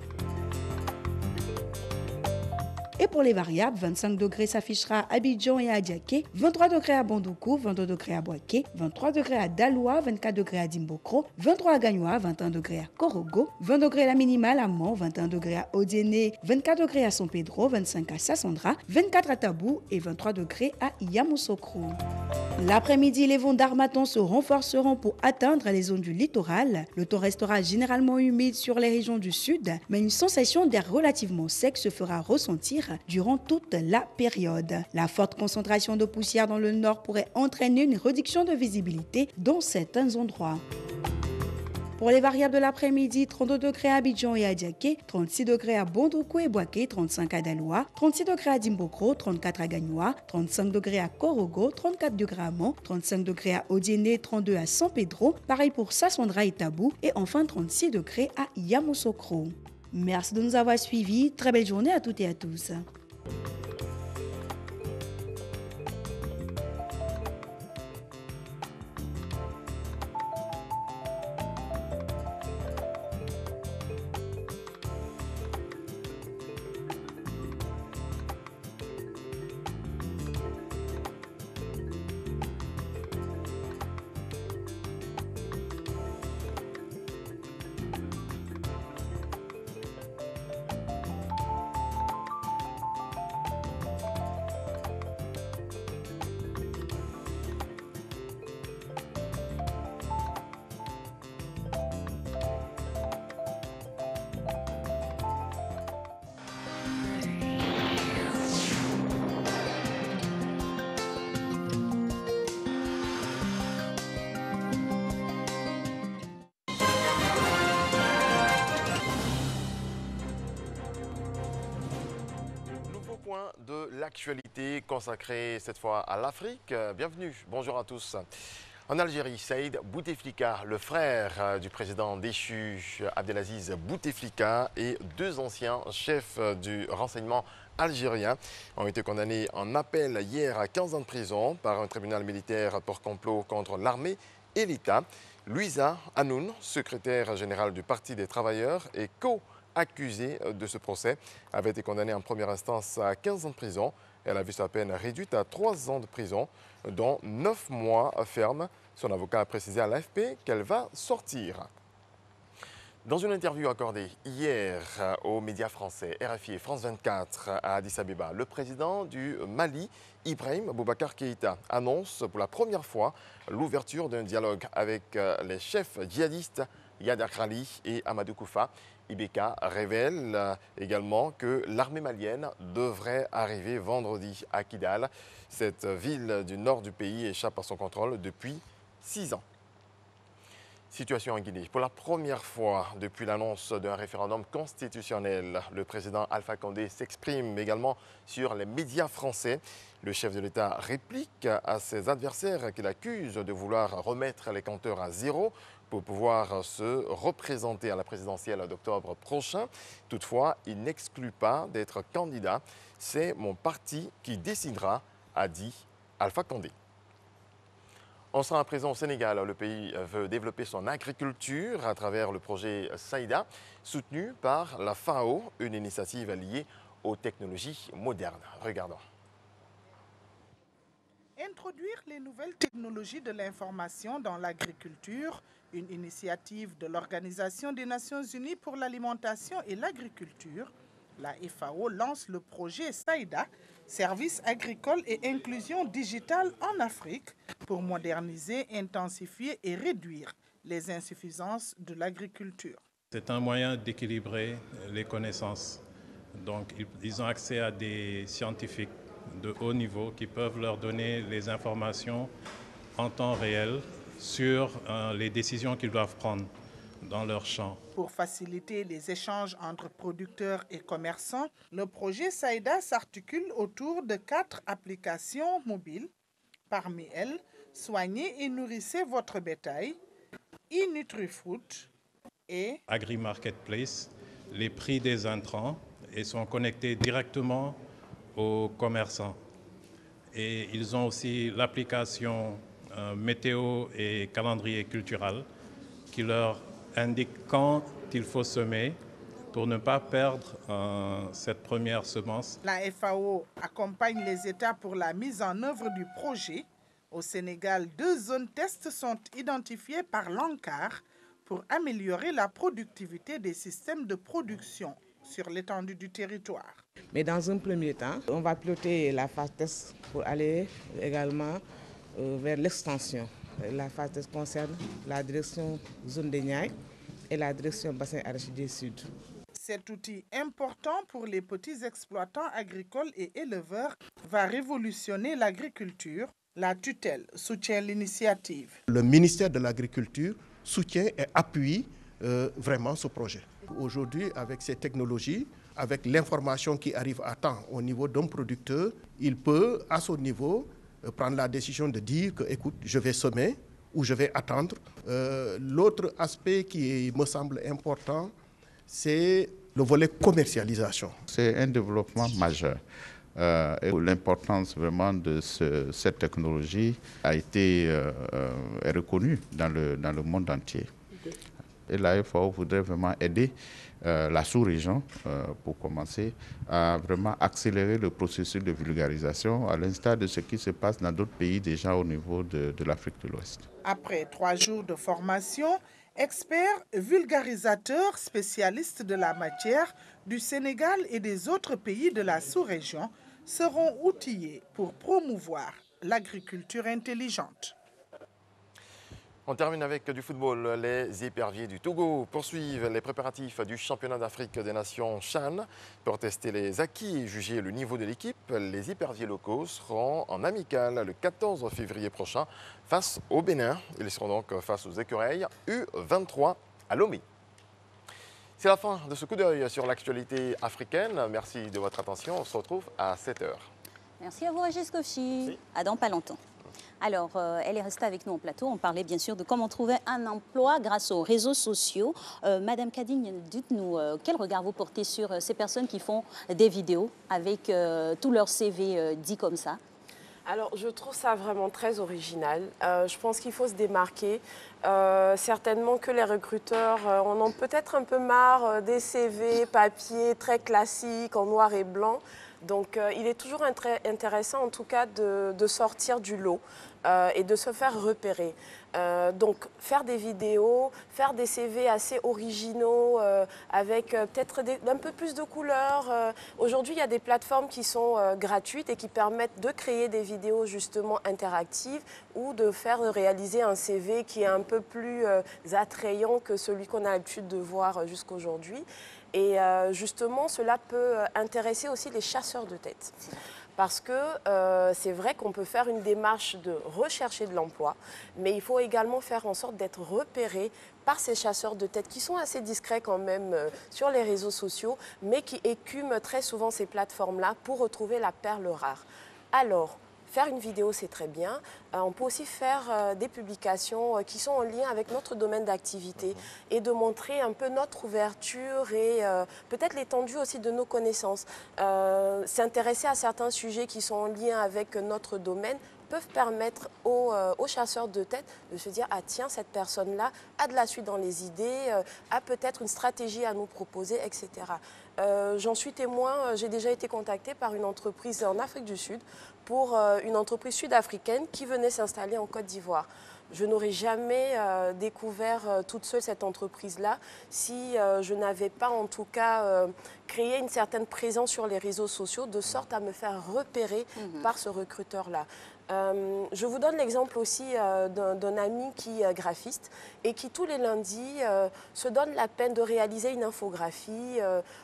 Et pour les variables, 25 degrés s'affichera à Abidjan et à Diaké, 23 degrés à Bandoukou, 22 degrés à Boaké, 23 degrés à Daloa, 24 degrés à Dimbokro, 23 à Gagnoa, 21 degrés à Korogo, 20 degrés la minimale à Mont, 21 degrés à Odiéné, 24 degrés à San Pedro, 25 à Sassandra, 24 à Tabou et 23 degrés à Yamoussoukro. L'après-midi, les vents d'harmattan se renforceront pour atteindre les zones du littoral. Le temps restera généralement humide sur les régions du sud, mais une sensation d'air relativement sec se fera ressentir durant toute la période. La forte concentration de poussière dans le nord pourrait entraîner une réduction de visibilité dans certains endroits. Pour les variables de l'après-midi, 32 degrés à Abidjan et à Diaké, 36 degrés à Bandoukou et Boaké, 35 à Daloa, 36 degrés à Dimbokro, 34 à Gagnoa, 35 degrés à Korogo, 34 degrés à Mont, 35 degrés à Odiéné, 32 à San Pedro, pareil pour Sassandra et Tabou, et enfin 36 degrés à Yamoussoukro. Merci de nous avoir suivis. Très belle journée à toutes et à tous. De l'actualité consacrée cette fois à l'Afrique. Bienvenue, bonjour à tous. En Algérie, Saïd Bouteflika, le frère du président déchu Abdelaziz Bouteflika et deux anciens chefs du renseignement algérien ont été condamnés en appel hier à 15 ans de prison par un tribunal militaire pour complot contre l'armée et l'État. Louisa Hanoun, secrétaire générale du Parti des travailleurs et accusée de ce procès, avait été condamnée en première instance à 15 ans de prison. Elle a vu sa peine réduite à 3 ans de prison, dont 9 mois ferme. Son avocat a précisé à l'AFP qu'elle va sortir. Dans une interview accordée hier aux médias français, RFI et France 24 à Addis Abeba, le président du Mali, Ibrahim Boubacar Keïta, annonce pour la première fois l'ouverture d'un dialogue avec les chefs djihadistes Yad Akrali et Amadou Koufa. Ibeka révèle également que l'armée malienne devrait arriver vendredi à Kidal. Cette ville du nord du pays échappe à son contrôle depuis 6 ans. Situation en Guinée. Pour la première fois depuis l'annonce d'un référendum constitutionnel, le président Alpha Condé s'exprime également sur les médias français. Le chef de l'État réplique à ses adversaires qu'il accuse de vouloir remettre les compteurs à zéro pour pouvoir se représenter à la présidentielle d'octobre prochain. Toutefois, il n'exclut pas d'être candidat. C'est mon parti qui décidera, a dit Alpha Condé. On sera à présent au Sénégal. Le pays veut développer son agriculture à travers le projet Saïda, soutenu par la FAO, une initiative liée aux technologies modernes. Regardons. Introduire les nouvelles technologies de l'information dans l'agriculture, une initiative de l'Organisation des Nations Unies pour l'alimentation et l'agriculture. La FAO lance le projet Saïda, Services agricoles et inclusion digitale en Afrique, pour moderniser, intensifier et réduire les insuffisances de l'agriculture. C'est un moyen d'équilibrer les connaissances. Donc, ils ont accès à des scientifiques de haut niveau qui peuvent leur donner les informations en temps réel sur les décisions qu'ils doivent prendre dans leur champ. Pour faciliter les échanges entre producteurs et commerçants, le projet Saïda s'articule autour de 4 applications mobiles. Parmi elles, Soignez et nourrissez votre bétail, e-NutriFood et Agri-Marketplace, les prix des intrants et sont connectés directement aux commerçants. Et ils ont aussi l'application météo et calendrier culturel qui leur indique quand il faut semer pour ne pas perdre cette première semence. La FAO accompagne les États pour la mise en œuvre du projet. Au Sénégal, 2 zones tests sont identifiées par l'ANCAR pour améliorer la productivité des systèmes de production sur l'étendue du territoire. Mais dans un premier temps, on va piloter la phase test pour aller également vers l'extension. La phase test concerne la direction zone des Niayes et la direction bassin arachidier sud. Cet outil important pour les petits exploitants agricoles et éleveurs va révolutionner l'agriculture. La tutelle soutient l'initiative. Le ministère de l'Agriculture soutient et appuie vraiment ce projet. Aujourd'hui, avec ces technologies, avec l'information qui arrive à temps au niveau d'un producteur, il peut, à son niveau, prendre la décision de dire que, écoute, je vais semer ou je vais attendre. L'autre aspect qui me semble important, c'est le volet commercialisation. C'est un développement majeur. L'importance vraiment de cette technologie a été reconnue dans le monde entier. Et la FAO voudrait vraiment aider la sous-région, pour commencer, à vraiment accélérer le processus de vulgarisation, à l'instar de ce qui se passe dans d'autres pays déjà au niveau de l'Afrique de l'Ouest. Après 3 jours de formation, experts, vulgarisateurs, spécialistes de la matière du Sénégal et des autres pays de la sous-région seront outillés pour promouvoir l'agriculture intelligente. On termine avec du football. Les éperviers du Togo poursuivent les préparatifs du championnat d'Afrique des Nations CHAN. Pour tester les acquis et juger le niveau de l'équipe, les éperviers locaux seront en amical le 14 février prochain face au Bénin. Ils seront donc face aux écureuils U23 à Lomé. C'est la fin de ce coup d'œil sur l'actualité africaine. Merci de votre attention. On se retrouve à 7h. Merci à vous, Régis Kofi. À dans pas longtemps. Alors, elle est restée avec nous en plateau. On parlait bien sûr de comment trouver un emploi grâce aux réseaux sociaux. Madame Kadigne, dites-nous, quel regard vous portez sur ces personnes qui font des vidéos avec tout leur CV dit comme ça? Alors, je trouve ça vraiment très original. Je pense qu'il faut se démarquer. Certainement que les recruteurs en ont peut-être un peu marre des CV papier très classiques en noir et blanc. Donc, il est toujours intéressant, en tout cas, de sortir du lot et de se faire repérer. Donc faire des vidéos, faire des CV assez originaux avec peut-être un peu plus de couleurs. Aujourd'hui, il y a des plateformes qui sont gratuites et qui permettent de créer des vidéos justement interactives ou de faire réaliser un CV qui est un peu plus attrayant que celui qu'on a l'habitude de voir jusqu'aujourd'hui. Et justement, cela peut intéresser aussi les chasseurs de tête. Parce que c'est vrai qu'on peut faire une démarche de rechercher de l'emploi, mais il faut également faire en sorte d'être repéré par ces chasseurs de tête qui sont assez discrets quand même sur les réseaux sociaux, mais qui écument très souvent ces plateformes-là pour retrouver la perle rare. Alors, faire une vidéo, c'est très bien. On peut aussi faire des publications qui sont en lien avec notre domaine d'activité et de montrer un peu notre ouverture et peut-être l'étendue aussi de nos connaissances. S'intéresser à certains sujets qui sont en lien avec notre domaine peuvent permettre aux chasseurs de tête de se dire « Ah tiens, cette personne-là a de la suite dans les idées, a peut-être une stratégie à nous proposer, etc. » J'en suis témoin, j'ai déjà été contactée par une entreprise en Afrique du Sud pour une entreprise sud-africaine qui venait s'installer en Côte d'Ivoire. Je n'aurais jamais découvert toute seule cette entreprise-là si je n'avais pas en tout cas créé une certaine présence sur les réseaux sociaux de sorte à me faire repérer par ce recruteur-là. Je vous donne l'exemple aussi d'un ami qui est graphiste et qui tous les lundis se donne la peine de réaliser une infographie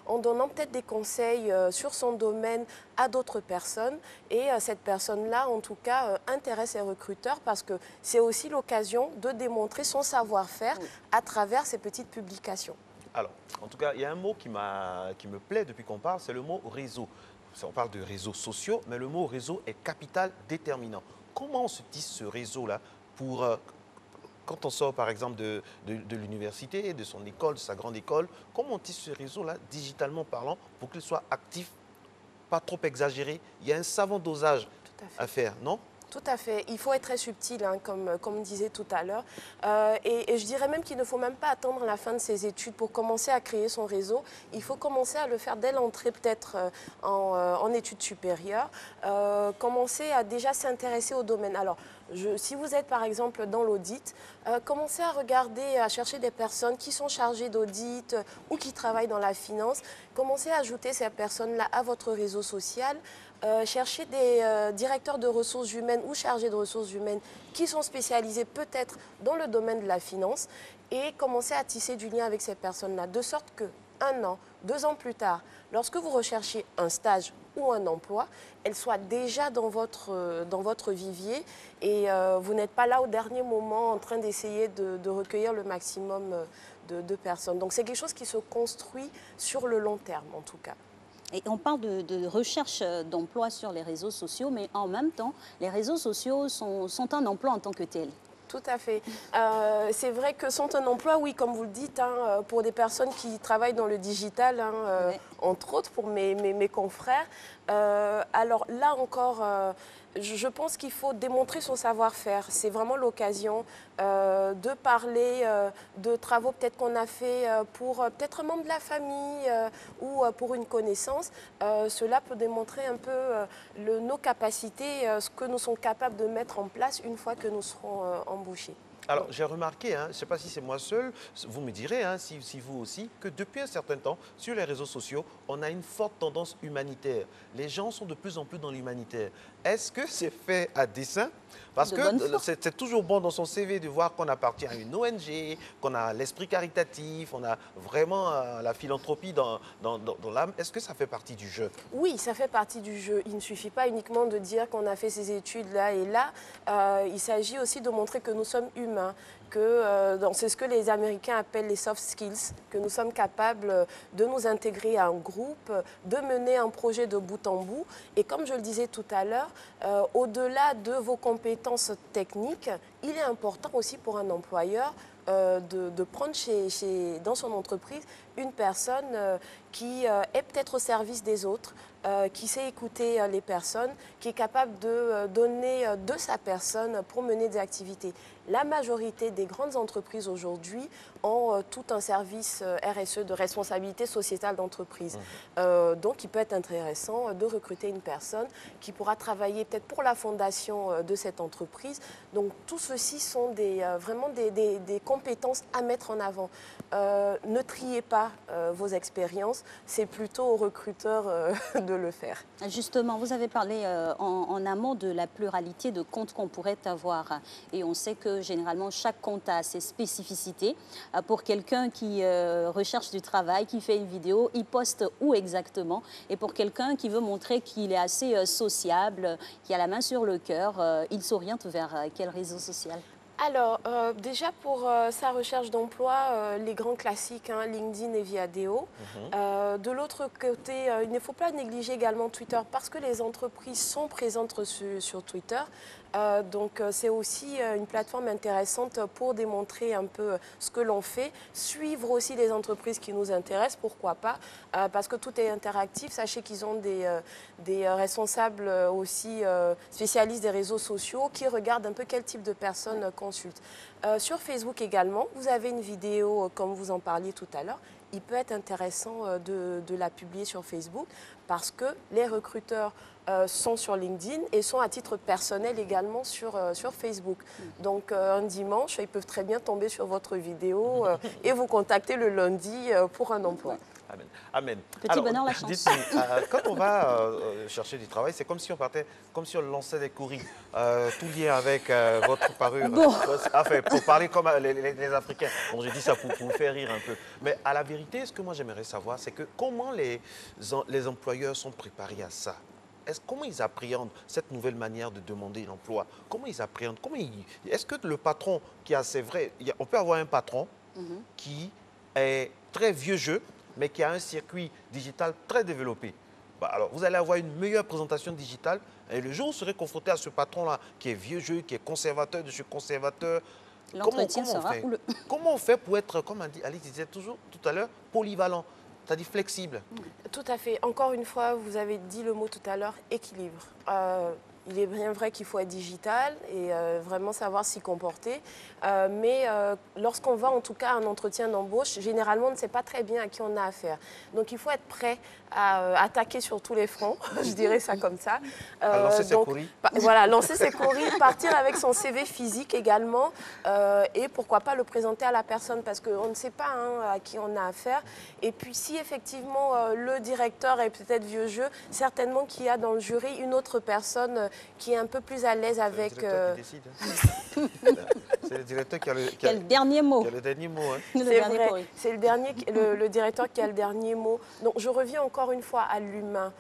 en donnant peut-être des conseils sur son domaine à d'autres personnes. Et cette personne-là, en tout cas, intéresse les recruteurs parce que c'est aussi l'occasion de démontrer son savoir-faire à travers ces petites publications. Alors, en tout cas, il y a un mot qui me plaît depuis qu'on parle, c'est le mot réseau. On parle de réseaux sociaux, mais le mot réseau est capital déterminant. Comment on se tisse ce réseau-là pour, quand on sort par exemple de l'université, de son école, de sa grande école, comment on tisse ce réseau-là, digitalement parlant, pour qu'il soit actif, pas trop exagéré? Il y a un savant dosage à faire, non ? Tout à fait. Il faut être très subtil, hein, comme disait tout à l'heure. Et je dirais même qu'il ne faut même pas attendre la fin de ses études pour commencer à créer son réseau. Il faut commencer à le faire dès l'entrée peut-être en études supérieures. Commencer à déjà s'intéresser au domaine. Alors, si vous êtes par exemple dans l'audit, commencez à regarder, à chercher des personnes qui sont chargées d'audit ou qui travaillent dans la finance. Commencez à ajouter ces personnes-là à votre réseau social. Cherchez des directeurs de ressources humaines ou chargés de ressources humaines qui sont spécialisés peut-être dans le domaine de la finance et commencez à tisser du lien avec ces personnes-là, de sorte que 1 an, 2 ans plus tard, lorsque vous recherchez un stage ou un emploi, elles soient déjà dans votre vivier et vous n'êtes pas là au dernier moment en train d'essayer de recueillir le maximum de personnes. Donc c'est quelque chose qui se construit sur le long terme en tout cas. Et on parle de recherche d'emploi sur les réseaux sociaux, mais en même temps, les réseaux sociaux sont un emploi en tant que tel. Tout à fait. C'est vrai que sont un emploi, oui, comme vous le dites, hein, pour des personnes qui travaillent dans le digital, hein, entre autres pour mes confrères. Alors là encore, je pense qu'il faut démontrer son savoir-faire. C'est vraiment l'occasion de parler de travaux peut-être qu'on a fait pour peut-être un membre de la famille ou pour une connaissance. Cela peut démontrer un peu nos capacités, ce que nous sommes capables de mettre en place une fois que nous serons embauchés. Alors, j'ai remarqué, hein, je ne sais pas si c'est moi seul, vous me direz, hein, si vous aussi, que depuis un certain temps, sur les réseaux sociaux, on a une forte tendance humanitaire. Les gens sont de plus en plus dans l'humanitaire. Est-ce que c'est fait à dessein? Parce que c'est toujours bon dans son CV de voir qu'on appartient à une ONG, qu'on a l'esprit caritatif, on a vraiment la philanthropie dans l'âme. Est-ce que ça fait partie du jeu? Oui, ça fait partie du jeu. Il ne suffit pas uniquement de dire qu'on a fait ses études là et là. Il s'agit aussi de montrer que nous sommes humains, que c'est ce que les Américains appellent les soft skills, que nous sommes capables de nous intégrer à un groupe, de mener un projet de bout en bout. Et comme je le disais tout à l'heure, au-delà de vos compétences techniques, il est important aussi pour un employeur de prendre dans son entreprise une personne qui est peut-être au service des autres, qui sait écouter les personnes, qui est capable de donner de sa personne pour mener des activités. La majorité des grandes entreprises aujourd'hui ont tout un service RSE de responsabilité sociétale d'entreprise. Donc, il peut être intéressant de recruter une personne qui pourra travailler peut-être pour la fondation de cette entreprise. Donc, tout ceci sont vraiment des compétences à mettre en avant. Ne triez pas vos expériences, c'est plutôt aux recruteurs de le faire. Justement, vous avez parlé en amont de la pluralité de comptes qu'on pourrait avoir. Et on sait que généralement, chaque compte a ses spécificités. Pour quelqu'un qui recherche du travail, qui fait une vidéo, il poste où exactement? Et pour quelqu'un qui veut montrer qu'il est assez sociable, qui a la main sur le cœur, il s'oriente vers quel réseau social? Alors, déjà pour sa recherche d'emploi, les grands classiques, hein, LinkedIn et Viadeo. De l'autre côté, il ne faut pas négliger également Twitter parce que les entreprises sont présentes sur Twitter. Donc c'est aussi une plateforme intéressante pour démontrer un peu ce que l'on fait, suivre aussi les entreprises qui nous intéressent, pourquoi pas, parce que tout est interactif. Sachez qu'ils ont des responsables aussi spécialistes des réseaux sociaux qui regardent un peu quel type de personnes consultent. Sur Facebook également, vous avez une vidéo comme vous en parliez tout à l'heure. Il peut être intéressant de la publier sur Facebook parce que les recruteurs sont sur LinkedIn et sont à titre personnel également sur Facebook. Donc un dimanche, ils peuvent très bien tomber sur votre vidéo et vous contacter le lundi pour un emploi. Amen. Amen. Petit bonheur, la chance. Quand on va chercher du travail, c'est comme si on partait, comme si on lançait des courriers, tout lié avec votre parure. Bon. Enfin, pour parler comme les Africains. Bon, je dis ça pour vous faire rire un peu. Mais à la vérité, ce que moi j'aimerais savoir, c'est que comment les employeurs sont préparés à ça? Comment ils appréhendent cette nouvelle manière de demander l'emploi? Comment ils appréhendent? Est-ce que le patron qui a, c'est vrai, on peut avoir un patron qui est très vieux jeu, mais qui a un circuit digital très développé. Alors, vous allez avoir une meilleure présentation digitale et le jour où vous serez confronté à ce patron-là qui est vieux jeu, qui est conservateur de chez conservateur, l'entretien sera houleux. Comment on fait pour être, comme Alice disait toujours tout à l'heure, polyvalent, c'est-à-dire flexible? Tout à fait. Encore une fois, vous avez dit le mot tout à l'heure, équilibre. Il est bien vrai qu'il faut être digital et vraiment savoir s'y comporter. Mais lorsqu'on va en tout cas à un entretien d'embauche, généralement on ne sait pas très bien à qui on a affaire. Donc il faut être prêt à attaquer sur tous les fronts, je dirais ça comme ça. Lancer ses courriers. Voilà, lancer ses courriers, partir avec son CV physique également et pourquoi pas le présenter à la personne parce qu'on ne sait pas à qui on a affaire. Et puis si effectivement le directeur est peut-être vieux jeu, certainement qu'il y a dans le jury une autre personne qui est un peu plus à l'aise avec... C'est le directeur qui décide. C'est le directeur qui a le dernier mot. Qui a le dernier mot. Hein. C'est vrai, c'est le directeur qui a le dernier mot. Donc je reviens encore une fois à l'humain.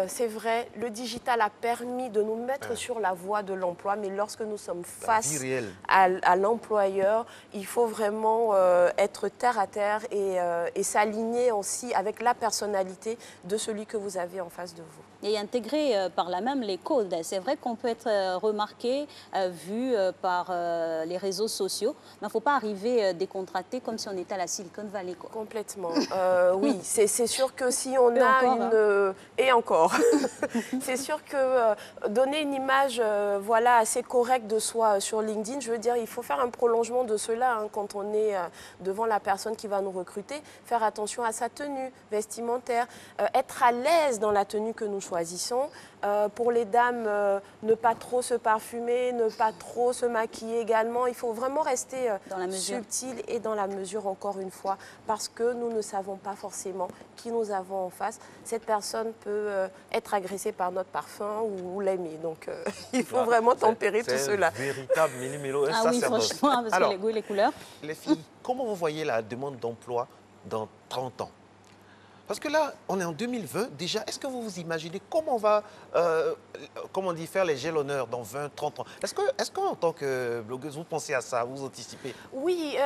C'est vrai, le digital a permis de nous mettre sur la voie de l'emploi, mais lorsque nous sommes face à l'employeur, il faut vraiment être terre à terre et s'aligner aussi avec la personnalité de celui que vous avez en face de vous. Et intégrer par là même les codes. C'est vrai qu'on peut être remarqué, vu par les réseaux sociaux, mais il ne faut pas arriver décontracté comme si on était à la Silicon Valley. Quoi. Complètement. Oui, c'est sûr que si on a une... Et encore. C'est sûr que donner une image voilà, assez correcte de soi sur LinkedIn, je veux dire, il faut faire un prolongement de cela quand on est devant la personne qui va nous recruter. Faire attention à sa tenue vestimentaire, être à l'aise dans la tenue que nous choisissons. Pour les dames, ne pas trop se parfumer, ne pas trop se maquiller également. Il faut vraiment rester subtil et dans la mesure, encore une fois, parce que nous ne savons pas forcément qui nous avons en face. Cette personne peut être agressée par notre parfum ou l'aimer. Donc, il faut vraiment tempérer tout cela. C'est un véritable millimélo. Ah oui, franchement, parce que les goûts et les couleurs. Les filles, comment vous voyez la demande d'emploi dans 30 ans? Parce que là, on est en 2020 déjà. Est-ce que vous vous imaginez comment on va, comment on dit, faire les jalonneurs dans 20, 30 ans? Est-ce qu'en tant que blogueuse, vous pensez à ça, vous anticipez? Oui,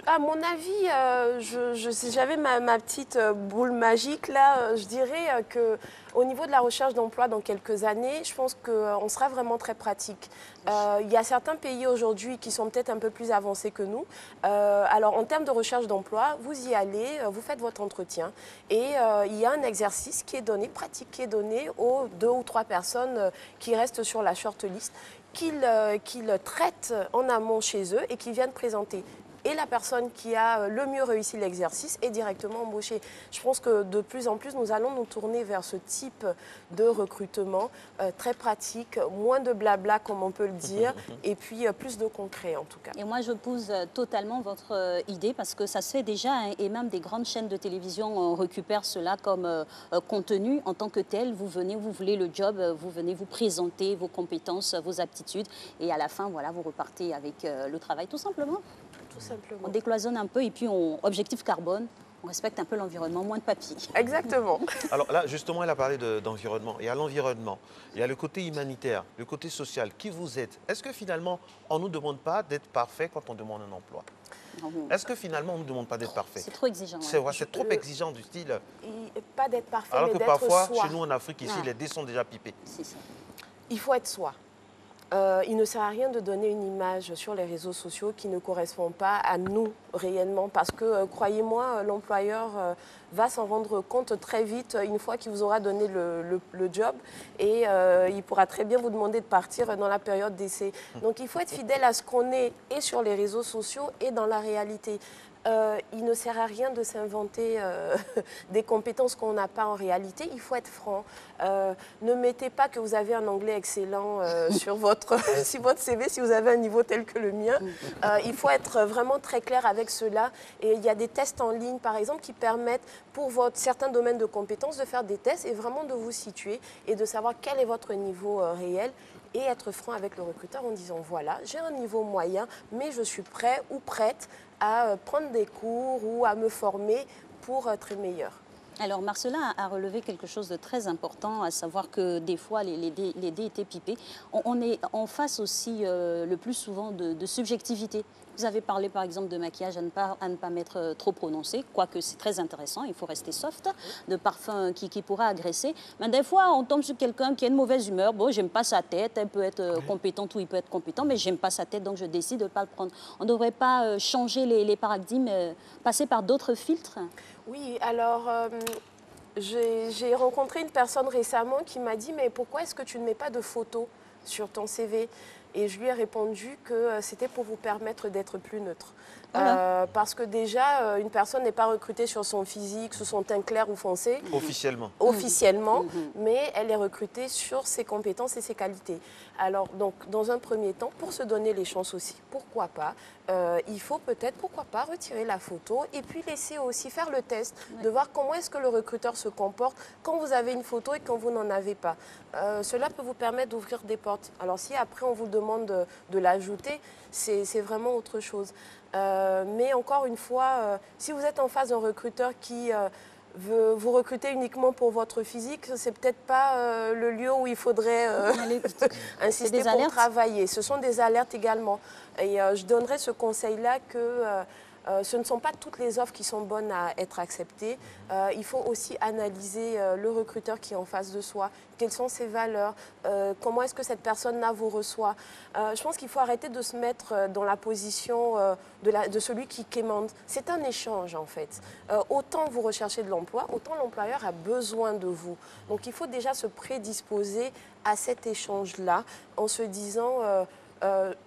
à mon avis, si j'avais ma petite boule magique, là, je dirais que Au niveau de la recherche d'emploi, dans quelques années, je pense qu'on sera vraiment très pratique. Il y a certains pays aujourd'hui qui sont peut-être un peu plus avancés que nous. Alors, en termes de recherche d'emploi, vous y allez, vous faites votre entretien et il y a un exercice qui est donné, pratique qui est donné aux 2 ou 3 personnes qui restent sur la shortlist, qu'ils traitent en amont chez eux et qui viennent présenter. Et la personne qui a le mieux réussi l'exercice est directement embauchée. Je pense que de plus en plus, nous allons nous tourner vers ce type de recrutement très pratique, moins de blabla comme on peut le dire, et puis plus de concret en tout cas. Et moi, je pousse totalement votre idée parce que ça se fait déjà hein, et même des grandes chaînes de télévision récupèrent cela comme contenu en tant que tel. Vous venez, vous voulez le job, vous venez vous présenter vos compétences, vos aptitudes et à la fin, voilà, vous repartez avec le travail tout simplement. Tout simplement. On décloisonne un peu et puis objectif carbone, on respecte un peu l'environnement, moins de papier. Exactement. Alors là, justement, elle a parlé d'environnement. Il y a l'environnement, il y a le côté humanitaire, le côté social. Qui vous êtes? Est-ce que finalement, on ne nous demande pas d'être parfait quand on demande un emploi? Est-ce que finalement, on ne nous demande pas d'être parfait? C'est trop exigeant. C'est vrai, c'est trop exigeant du style. Pas d'être parfait, Alors mais que d'être parfois, soi. chez nous en Afrique, ici, les dés sont déjà pipés. Il faut être soi. Il ne sert à rien de donner une image sur les réseaux sociaux qui ne correspond pas à nous réellement parce que, croyez-moi, l'employeur va s'en rendre compte très vite une fois qu'il vous aura donné le job et il pourra très bien vous demander de partir dans la période d'essai. Donc il faut être fidèle à ce qu'on est et sur les réseaux sociaux et dans la réalité. Il ne sert à rien de s'inventer des compétences qu'on n'a pas en réalité. Il faut être franc. Ne mettez pas que vous avez un anglais excellent sur votre CV si vous avez un niveau tel que le mien. Il faut être vraiment très clair avec cela. Et il y a des tests en ligne, par exemple, qui permettent pour certains domaines de compétences de faire des tests et vraiment de vous situer et de savoir quel est votre niveau réel. Et être franc avec le recruteur en disant voilà, j'ai un niveau moyen, mais je suis prêt ou prête à prendre des cours ou à me former pour être meilleur. Alors Marcelin a relevé quelque chose de très important, à savoir que des fois les dés étaient pipés. On est en face aussi le plus souvent de subjectivité. Vous avez parlé par exemple de maquillage à ne pas mettre trop prononcé, quoique c'est très intéressant, il faut rester soft, de parfum qui pourra agresser. Mais des fois on tombe sur quelqu'un qui a une mauvaise humeur, bon j'aime pas sa tête, elle peut être compétente ou il peut être compétent, mais j'aime pas sa tête donc je décide de ne pas le prendre. On ne devrait pas changer les paradigmes, passer par d'autres filtres? Oui, alors j'ai rencontré une personne récemment qui m'a dit mais pourquoi est-ce que tu ne mets pas de photos sur ton CV? Et je lui ai répondu que c'était pour vous permettre d'être plus neutre. Parce que déjà, une personne n'est pas recrutée sur son physique, sur son teint clair ou foncé. Officiellement. Officiellement, mais elle est recrutée sur ses compétences et ses qualités. Alors, donc, dans un premier temps, pour se donner les chances aussi, pourquoi pas, il faut peut-être, pourquoi pas, retirer la photo et puis laisser aussi faire le test, de voir comment est-ce que le recruteur se comporte quand vous avez une photo et quand vous n'en avez pas. Cela peut vous permettre d'ouvrir des portes. Alors, si après on vous demande de l'ajouter, c'est vraiment autre chose. Mais encore une fois, si vous êtes en face d'un recruteur qui veut vous recruter uniquement pour votre physique, c'est peut-être pas le lieu où il faudrait insister pour travailler. Ce sont des alertes également. Et je donnerais ce conseil-là que ce ne sont pas toutes les offres qui sont bonnes à être acceptées. Il faut aussi analyser le recruteur qui est en face de soi. Quelles sont ses valeurs? Comment est-ce que cette personne-là vous reçoit? Je pense qu'il faut arrêter de se mettre dans la position de celui qui quémande. C'est un échange en fait. Autant vous recherchez de l'emploi, autant l'employeur a besoin de vous. Donc il faut déjà se prédisposer à cet échange-là en se disant...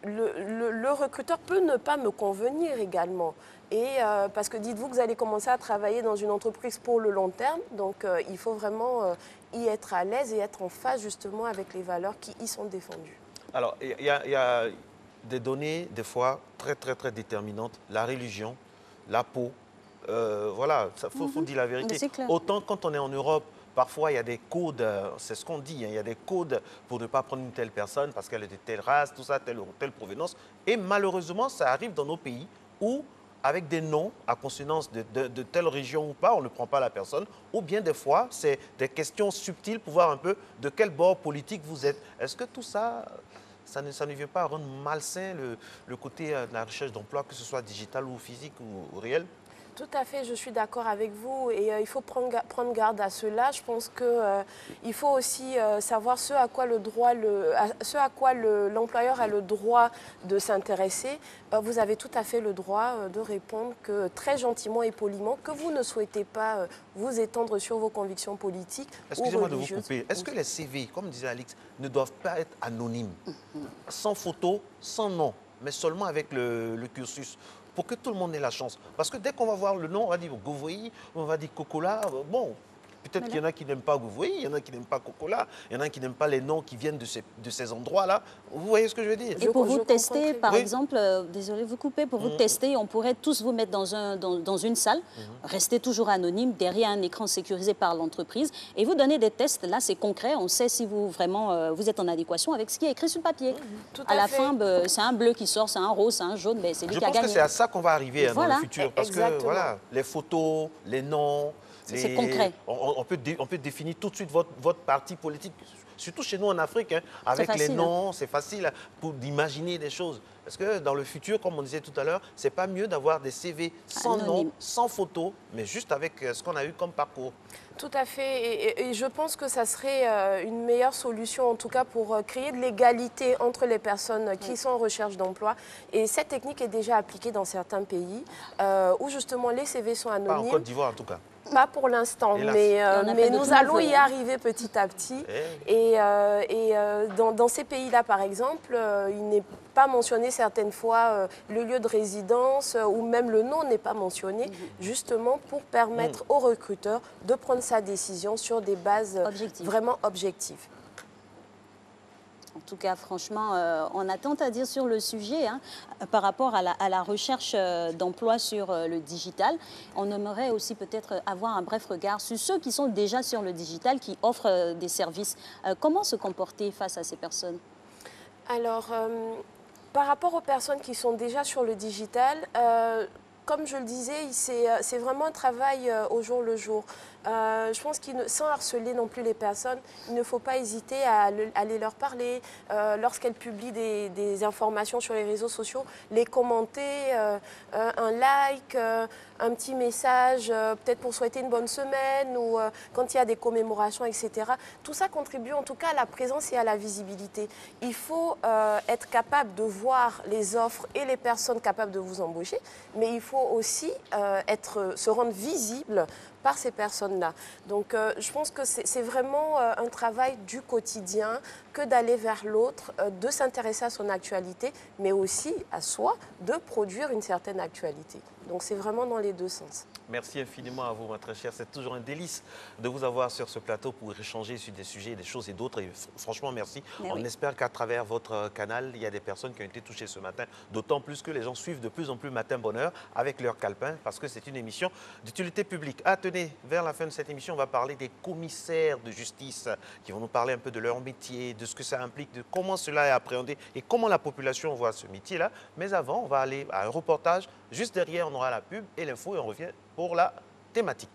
le recruteur peut ne pas me convenir également. Et parce que dites-vous que vous allez commencer à travailler dans une entreprise pour le long terme, donc il faut vraiment y être à l'aise et être en phase justement avec les valeurs qui y sont défendues. Alors, il y a des données, des fois, très déterminantes. La religion, la peau, voilà, il faut dire la vérité. Autant quand on est en Europe, parfois, il y a des codes, c'est ce qu'on dit, hein, il y a des codes pour ne pas prendre une telle personne parce qu'elle est de telle race, tout ça, telle provenance. Et malheureusement, ça arrive dans nos pays où, avec des noms à consonance de telle région ou pas, on ne prend pas la personne. Ou bien des fois, c'est des questions subtiles pour voir un peu de quel bord politique vous êtes. Est-ce que tout ça, ça ne vient pas rendre malsain le côté de la recherche d'emploi, que ce soit digital ou physique ou réel? Tout à fait, je suis d'accord avec vous et il faut prendre garde à cela. Je pense qu'il faut aussi savoir ce à quoi l'employeur a le droit de s'intéresser. Vous avez tout à fait le droit de répondre que très gentiment et poliment que vous ne souhaitez pas vous étendre sur vos convictions politiques ou religieuses. Excusez-moi de vous couper. Est-ce que les CV, comme disait Alix, ne doivent pas être anonymes, sans photo, sans nom, mais seulement avec le cursus, pour que tout le monde ait la chance? Parce que dès qu'on va voir le nom, on va dire Gouvoyi, on va dire Kokola, bon, peut-être qu'il y en a qui n'aiment pas Gouvoyi, il y en a qui n'aiment pas Kokola, il y en a qui n'aiment pas les noms qui viennent de ces endroits-là. Vous voyez ce que je veux dire? Et pour vous tester, par exemple, désolé de vous couper, pour vous tester, on pourrait tous vous mettre dans une salle, rester toujours anonyme, derrière un écran sécurisé par l'entreprise, et vous donner des tests. Là, c'est concret, on sait si vous vraiment vous êtes en adéquation avec ce qui est écrit sur le papier. À la fin, c'est un bleu qui sort, c'est un rose, c'est un jaune, mais c'est lui qui a gagné. Je pense que c'est à ça qu'on va arriver dans le futur, parce que voilà, les photos, les noms... C'est concret. On peut définir tout de suite votre parti politique, surtout chez nous en Afrique, hein, avec les noms, c'est facile d'imaginer des choses. Parce que dans le futur, comme on disait tout à l'heure, c'est pas mieux d'avoir des CV sans nom, sans photo, mais juste avec ce qu'on a eu comme parcours. Tout à fait, et je pense que ça serait une meilleure solution, en tout cas pour créer de l'égalité entre les personnes qui sont en recherche d'emploi. Et cette technique est déjà appliquée dans certains pays, où justement les CV sont anonymes. Pas en Côte d'Ivoire en tout cas. Pas pour l'instant, mais nous allons y arriver petit à petit. Et dans ces pays-là, par exemple, il n'est pas mentionné certaines fois le lieu de résidence ou même le nom n'est pas mentionné, justement pour permettre aux recruteurs de prendre sa décision sur des bases vraiment objectives. En tout cas, franchement, on a tant à dire sur le sujet hein, par rapport à la recherche d'emploi sur le digital. On aimerait aussi peut-être avoir un bref regard sur ceux qui sont déjà sur le digital, qui offrent des services. Comment se comporter face à ces personnes? Alors, par rapport aux personnes qui sont déjà sur le digital, comme je le disais, c'est vraiment un travail au jour le jour. Je pense sans harceler non plus les personnes, il ne faut pas hésiter à aller leur parler. Lorsqu'elles publient des informations sur les réseaux sociaux, les commenter, un like, un petit message, peut-être pour souhaiter une bonne semaine ou quand il y a des commémorations, etc. Tout ça contribue en tout cas à la présence et à la visibilité. Il faut être capable de voir les offres et les personnes capables de vous embaucher, mais il faut aussi se rendre visible par ces personnes-là. Donc je pense que c'est vraiment un travail du quotidien que d'aller vers l'autre, de s'intéresser à son actualité, mais aussi à soi, de produire une certaine actualité. Donc c'est vraiment dans les deux sens. Merci infiniment à vous, ma très chère. C'est toujours un délice de vous avoir sur ce plateau pour échanger sur des sujets, des choses et d'autres. Et franchement, merci. On espère qu'à travers votre canal, il y a des personnes qui ont été touchées ce matin. D'autant plus que les gens suivent de plus en plus Matin Bonheur avec leur calepin parce que c'est une émission d'utilité publique. Ah, tenez, vers la fin de cette émission, on va parler des commissaires de justice qui vont nous parler un peu de leur métier, de ce que ça implique, de comment cela est appréhendé et comment la population voit ce métier-là. Mais avant, on va aller à un reportage. Juste derrière, on aura la pub et l'info et on revient pour la thématique.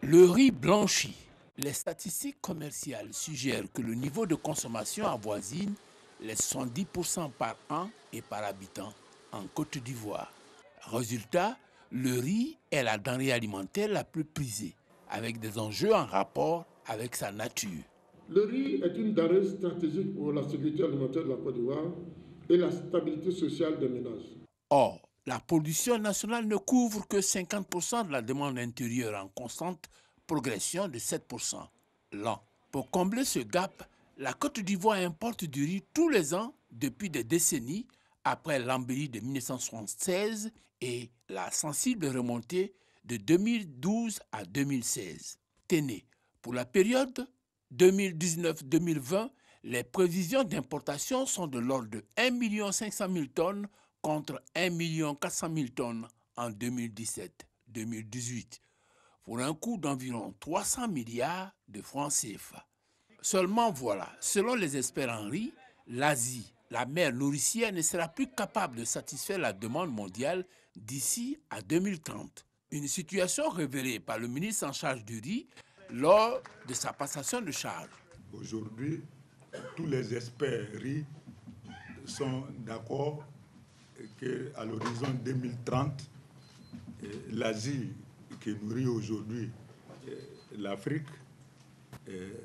Le riz blanchi. Les statistiques commerciales suggèrent que le niveau de consommation avoisine les 70% par an et par habitant en Côte d'Ivoire. Résultat, le riz est la denrée alimentaire la plus prisée, avec des enjeux en rapport avec sa nature. Le riz est une denrée stratégique pour la sécurité alimentaire de la Côte d'Ivoire et la stabilité sociale des ménages. Or, la production nationale ne couvre que 50% de la demande intérieure en constante progression de 7% l'an. Pour combler ce gap, la Côte d'Ivoire importe du riz tous les ans depuis des décennies après l'embellie de 1976 et la sensible remontée de 2012 à 2016. Tenez, pour la période 2019-2020, les prévisions d'importation sont de l'ordre de 1 500 000 tonnes contre 1 400 000 tonnes en 2017-2018, pour un coût d'environ 300 milliards de francs CFA. Seulement voilà, selon les experts en riz, l'Asie, la mer nourricière ne sera plus capable de satisfaire la demande mondiale d'ici à 2030. Une situation révélée par le ministre en charge du riz lors de sa passation de charge. Aujourd'hui, tous les experts riz sont d'accord qu'à l'horizon 2030, l'Asie qui nourrit aujourd'hui l'Afrique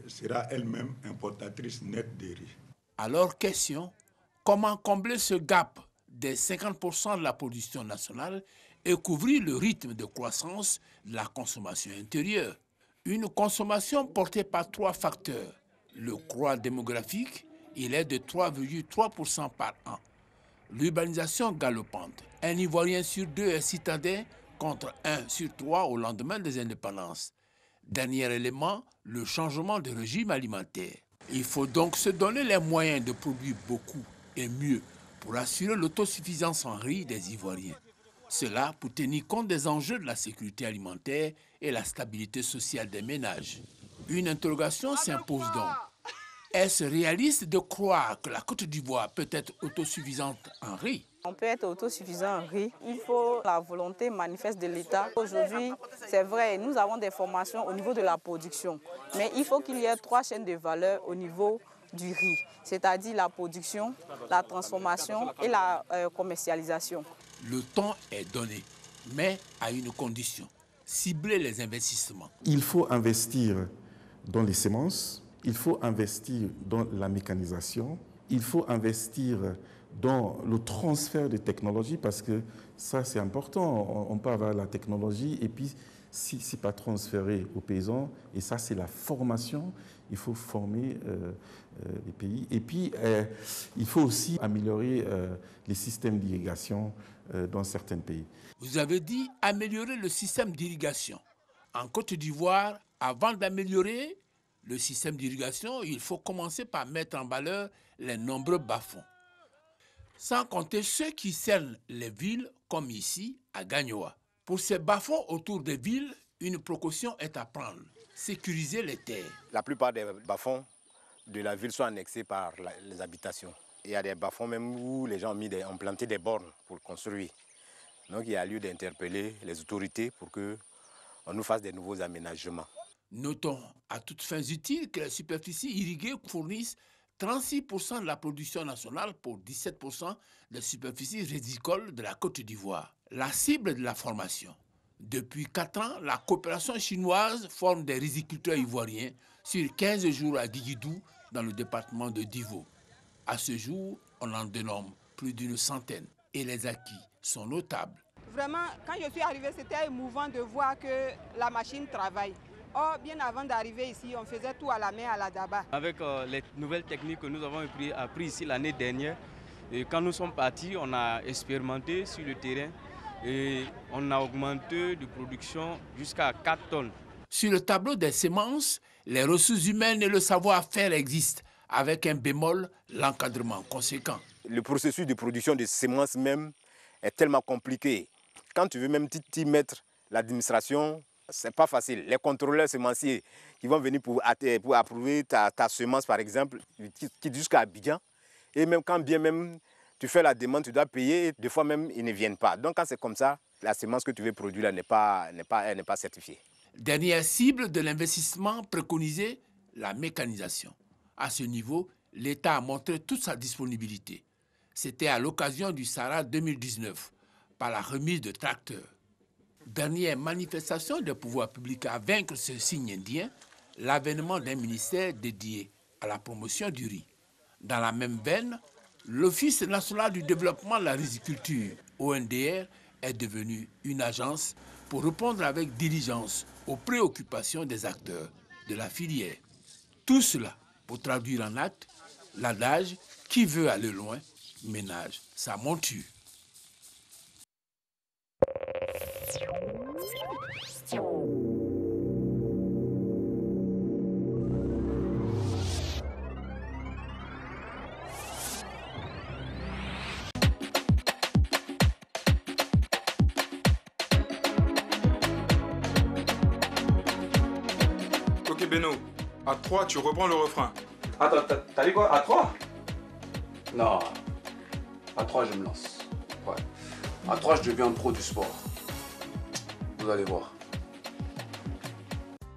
sera elle-même importatrice nette de riz. Alors, question, comment combler ce gap des 50% de la production nationale et couvrir le rythme de croissance de la consommation intérieure? Une consommation portée par 3 facteurs. Le croît démographique, il est de 3,3% par an. L'urbanisation galopante. Un Ivoirien sur 2 est citadin contre 1 sur 3 au lendemain des indépendances. Dernier élément, le changement de régime alimentaire. Il faut donc se donner les moyens de produire beaucoup et mieux pour assurer l'autosuffisance en riz des Ivoiriens. Cela pour tenir compte des enjeux de la sécurité alimentaire et la stabilité sociale des ménages. Une interrogation s'impose donc. Est-ce réaliste de croire que la Côte d'Ivoire peut être autosuffisante en riz? On peut être autosuffisant en riz. Il faut la volonté manifeste de l'État. Aujourd'hui, c'est vrai, nous avons des formations au niveau de la production. Mais il faut qu'il y ait 3 chaînes de valeur au niveau du riz, c'est-à-dire la production, la transformation et la commercialisation. Le temps est donné, mais à une condition, cibler les investissements. Il faut investir dans les semences, il faut investir dans la mécanisation, il faut investir dans le transfert de technologies parce que ça c'est important. On peut avoir la technologie et puis si ce n'est pas transféré aux paysans, et ça c'est la formation, il faut former les pays. Et puis il faut aussi améliorer les systèmes d'irrigation dans certains pays. Vous avez dit améliorer le système d'irrigation. En Côte d'Ivoire, avant d'améliorer le système d'irrigation, il faut commencer par mettre en valeur les nombreux bas-fonds. Sans compter ceux qui cernent les villes, comme ici, à Gagnoa. Pour ces bas-fonds autour des villes, une précaution est à prendre. Sécuriser les terres. La plupart des bas-fonds de la ville sont annexés par les habitations. Il y a des bas-fonds même où les gens ont planté des bornes pour construire. Donc il y a lieu d'interpeller les autorités pour qu'on nous fasse des nouveaux aménagements. Notons à toutes fins utiles que les superficies irriguées fournissent 36% de la production nationale pour 17% des superficies rizicoles de la Côte d'Ivoire. La cible de la formation. Depuis 4 ans, la coopération chinoise forme des riziculteurs ivoiriens sur 15 jours à Guigidou, dans le département de Divo. À ce jour, on en dénombre plus d'une centaine et les acquis sont notables. Vraiment, quand je suis arrivée, c'était émouvant de voir que la machine travaille. Or, bien avant d'arriver ici, on faisait tout à la main, à la daba. Avec les nouvelles techniques que nous avons appris ici l'année dernière, et quand nous sommes partis, on a expérimenté sur le terrain et on a augmenté de production jusqu'à 4 tonnes. Sur le tableau des semences, les ressources humaines et le savoir-faire existent, avec un bémol, l'encadrement conséquent. Le processus de production des semences même est tellement compliqué. Quand tu veux même t'y mettre, l'administration, c'est pas facile. Les contrôleurs semenciers qui vont venir pour approuver ta semence, par exemple, qui quittent jusqu'à Abidjan. Et même quand bien même tu fais la demande, tu dois payer, et des fois même ils ne viennent pas. Donc quand c'est comme ça, la semence que tu veux produire là n'est pas certifiée. Dernière cible de l'investissement préconisé, la mécanisation. À ce niveau, l'État a montré toute sa disponibilité. C'était à l'occasion du Sahara 2019, par la remise de tracteurs. Dernière manifestation des pouvoirs publics à vaincre ce signe indien, l'avènement d'un ministère dédié à la promotion du riz. Dans la même veine, l'Office national du développement de la riziculture, ONDR, est devenu une agence pour répondre avec diligence aux préoccupations des acteurs de la filière. Tout cela pour traduire en acte l'adage « qui veut aller loin, ménage sa monture ». Ok Beno, à 3 tu reprends le refrain. Attends, t'as dit quoi? À 3? Non, à 3 je me lance. Ouais. À 3 je deviens pro du sport. Vous allez voir.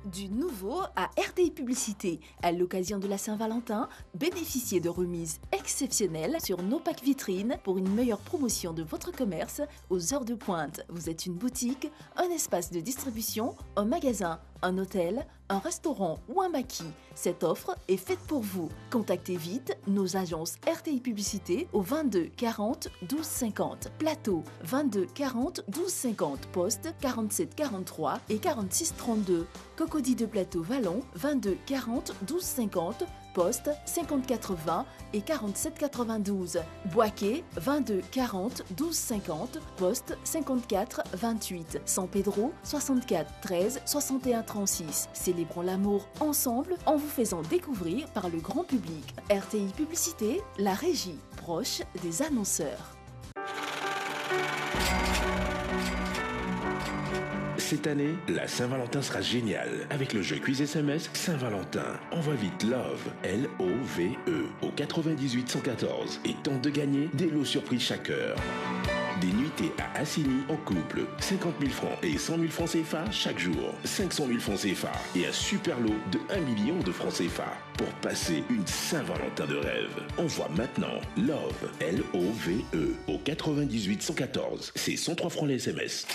Du nouveau à RTI Publicité. À l'occasion de la Saint-Valentin, bénéficiez de remises exceptionnelles sur nos packs vitrines pour une meilleure promotion de votre commerce aux heures de pointe. Vous êtes une boutique, un espace de distribution, un magasin, un hôtel, un restaurant ou un maquis. Cette offre est faite pour vous. Contactez vite nos agences RTI Publicité au 22 40 12 50. Plateau 22 40 12 50. Poste 47 43 et 46 32. Cocody de Plateau Vallon 22 40 12 50. Poste 54 20 et 47 92. Boisquet 22 40 12 50. Poste 54 28. San Pedro 64 13 61 36. Célébrons l'amour ensemble en vous faisant découvrir par le grand public. RTI Publicité, la régie proche des annonceurs. Cette année, la Saint-Valentin sera géniale avec le jeu Quiz SMS Saint-Valentin. Envoie vite LOVE, L-O-V-E, au 98 114 et tente de gagner des lots surprises chaque heure. Des nuitées à Assigny en couple, 50 000 francs et 100 000 francs CFA chaque jour, 500 000 francs CFA et un super lot de 1 million de francs CFA pour passer une Saint-Valentin de rêve. Envoie maintenant LOVE, L-O-V-E, au 98 114. C'est 103 francs les SMS.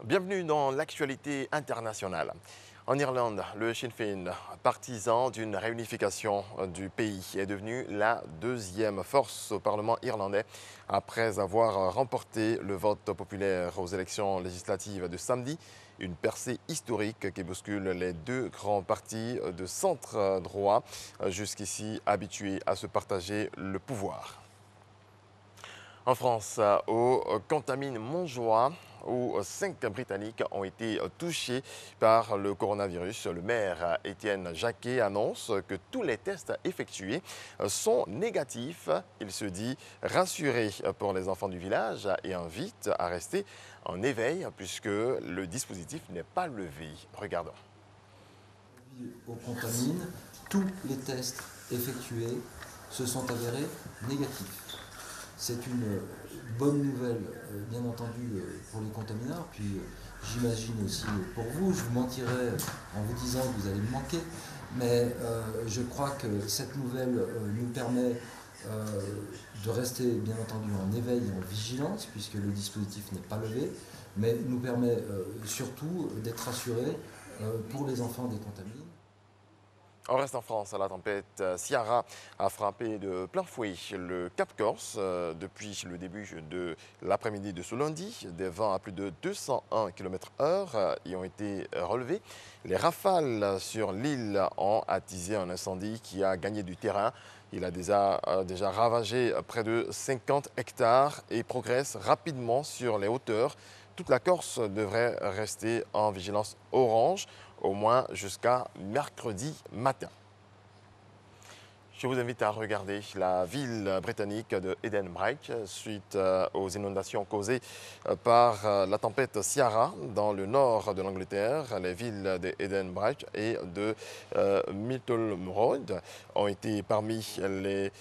Bienvenue dans l'actualité internationale. En Irlande, le Sinn Féin, partisan d'une réunification du pays, est devenu la deuxième force au Parlement irlandais après avoir remporté le vote populaire aux élections législatives de samedi. Une percée historique qui bouscule les deux grands partis de centre-droit, jusqu'ici habitués à se partager le pouvoir. En France, au Contamine-Montjoie, où 5 Britanniques ont été touchés par le coronavirus. Le maire Étienne Jacquet annonce que tous les tests effectués sont négatifs. Il se dit rassuré pour les enfants du village et invite à rester en éveil puisque le dispositif n'est pas levé. Regardons. Au Contamine, tous les tests effectués se sont avérés négatifs. C'est une bonne nouvelle, bien entendu, pour les contamineurs, puis j'imagine aussi pour vous. Je vous mentirais en vous disant que vous allez me manquer, mais je crois que cette nouvelle nous permet de rester, bien entendu, en éveil et en vigilance, puisque le dispositif n'est pas levé, mais nous permet surtout d'être rassurés pour les enfants des contaminés. On reste en France. La tempête Ciara a frappé de plein fouet le Cap Corse depuis le début de l'après-midi de ce lundi. Des vents à plus de 201 km/h y ont été relevés. Les rafales sur l'île ont attisé un incendie qui a gagné du terrain. Il a déjà ravagé près de 50 hectares et progresse rapidement sur les hauteurs. Toute la Corse devrait rester en vigilance orange, au moins jusqu'à mercredi matin. Je vous invite à regarder la ville britannique de Edenbridge suite aux inondations causées par la tempête Ciara dans le nord de l'Angleterre. Les villes de Edenbridge et de Middlemroad ont été parmi les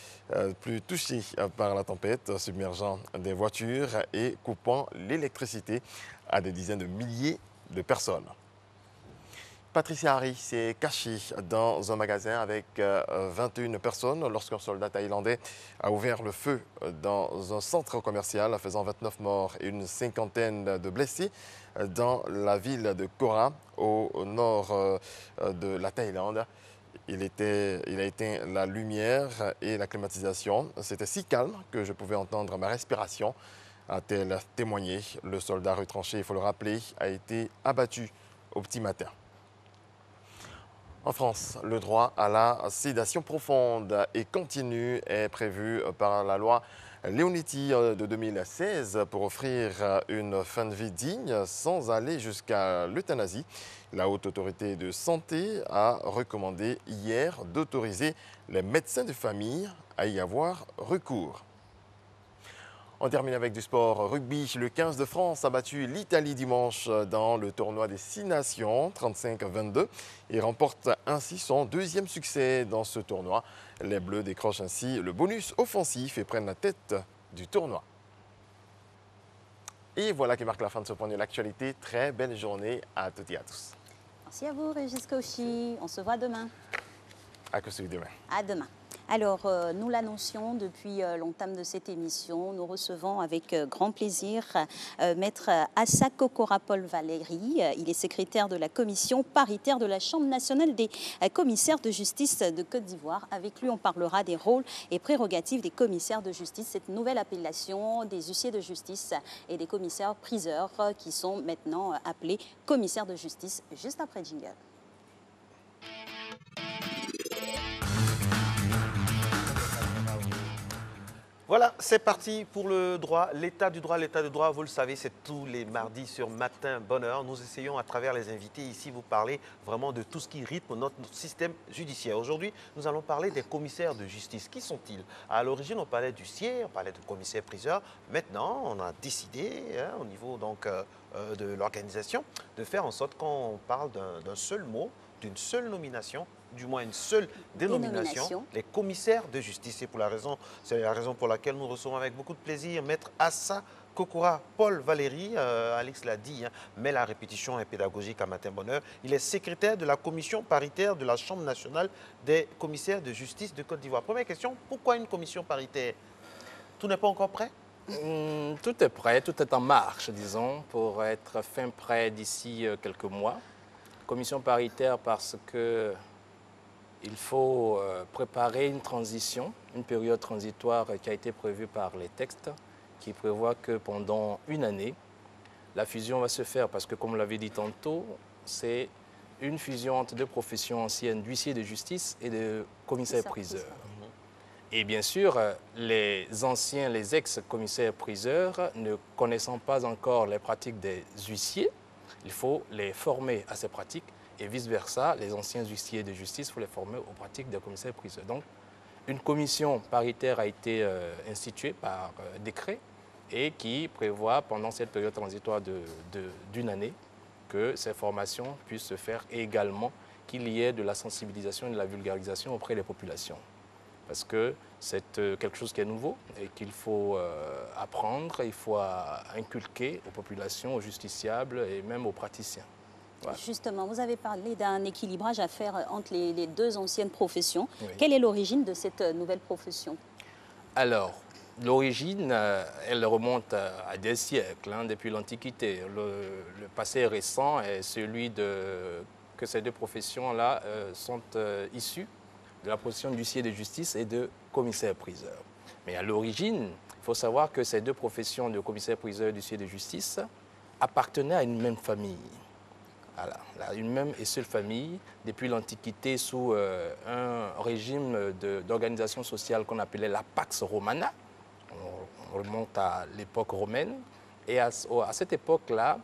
plus touchées par la tempête, submergeant des voitures et coupant l'électricité à des dizaines de milliers de personnes. Patricia Harry s'est cachée dans un magasin avec 21 personnes lorsqu'un soldat thaïlandais a ouvert le feu dans un centre commercial, faisant 29 morts et une cinquantaine de blessés dans la ville de Korat, au nord de la Thaïlande. Il a éteint la lumière et la climatisation. C'était si calme que je pouvais entendre ma respiration, a-t-elle témoigné. Le soldat retranché, il faut le rappeler, a été abattu au petit matin. En France, le droit à la sédation profonde et continue est prévu par la loi Leonetti de 2016 pour offrir une fin de vie digne sans aller jusqu'à l'euthanasie. La Haute Autorité de Santé a recommandé hier d'autoriser les médecins de famille à y avoir recours. On termine avec du sport rugby. Le 15 de France a battu l'Italie dimanche dans le tournoi des 6 nations, 35-22, et remporte ainsi son 2e succès dans ce tournoi. Les Bleus décrochent ainsi le bonus offensif et prennent la tête du tournoi. Et voilà qui marque la fin de ce point de l'actualité. Très belle journée à toutes et à tous. Merci à vous, Régis Cauchy. On se voit demain. À que celui demain. À demain. Alors, nous l'annoncions depuis l'entame de cette émission. Nous recevons avec grand plaisir Maître Assa Kokora Paul Valéry. Il est secrétaire de la commission paritaire de la Chambre nationale des commissaires de justice de Côte d'Ivoire. Avec lui, on parlera des rôles et prérogatives des commissaires de justice, cette nouvelle appellation des huissiers de justice et des commissaires priseurs qui sont maintenant appelés commissaires de justice, juste après jingle. Voilà, c'est parti pour le droit. L'état du droit, vous le savez, c'est tous les mardis sur Matin Bonheur. Nous essayons à travers les invités ici vous parler vraiment de tout ce qui rythme notre système judiciaire. Aujourd'hui, nous allons parler des commissaires de justice. Qui sont-ils? À l'origine, on parlait d'huissiers, on parlait de commissaires-priseurs. Maintenant, on a décidé, au niveau donc, de l'organisation, de faire en sorte qu'on parle d'un seul mot, d'une seule nomination, du moins une seule dénomination, les commissaires de justice. C'est la raison pour laquelle nous recevons avec beaucoup de plaisir Maître Assa Kokora Paul Valéry. Alex l'a dit, mais la répétition est pédagogique à Matin Bonheur. Il est secrétaire de la commission paritaire de la Chambre nationale des commissaires de justice de Côte d'Ivoire. Première question, pourquoi une commission paritaire? Tout n'est pas encore prêt? Tout est prêt, tout est en marche, disons, pour être fin prêt d'ici quelques mois. Commission paritaire parce que il faut préparer une transition, une période transitoire qui a été prévue par les textes, qui prévoit que pendant une année, la fusion va se faire parce que, comme on l'avait dit tantôt, c'est une fusion entre 2 professions anciennes, d'huissiers de justice et de commissaires-priseurs. Et bien sûr, les anciens, les ex-commissaires-priseurs, ne connaissant pas encore les pratiques des huissiers, il faut les former à ces pratiques. Et vice-versa, les anciens huissiers de justice, il faut les former aux pratiques des commissaires-priseurs. Donc, une commission paritaire a été instituée par décret et qui prévoit, pendant cette période transitoire d'une année, que ces formations puissent se faire et également qu'il y ait de la sensibilisation et de la vulgarisation auprès des populations. Parce que c'est quelque chose qui est nouveau et qu'il faut apprendre, il faut inculquer aux populations, aux justiciables et même aux praticiens. Voilà. Justement, vous avez parlé d'un équilibrage à faire entre les 2 anciennes professions. Oui. Quelle est l'origine de cette nouvelle profession? Alors, l'origine, elle remonte à des siècles, depuis l'Antiquité. Le passé récent est celui que ces 2 professions-là sont issues de la profession d'huissier de justice et de commissaire-priseur. Mais à l'origine, il faut savoir que ces 2 professions de commissaire-priseur et d'huissier de justice appartenaient à une même famille. Voilà, une même et seule famille, depuis l'Antiquité, sous un régime d'organisation sociale qu'on appelait la Pax Romana. On remonte à l'époque romaine. Et à cette époque-là,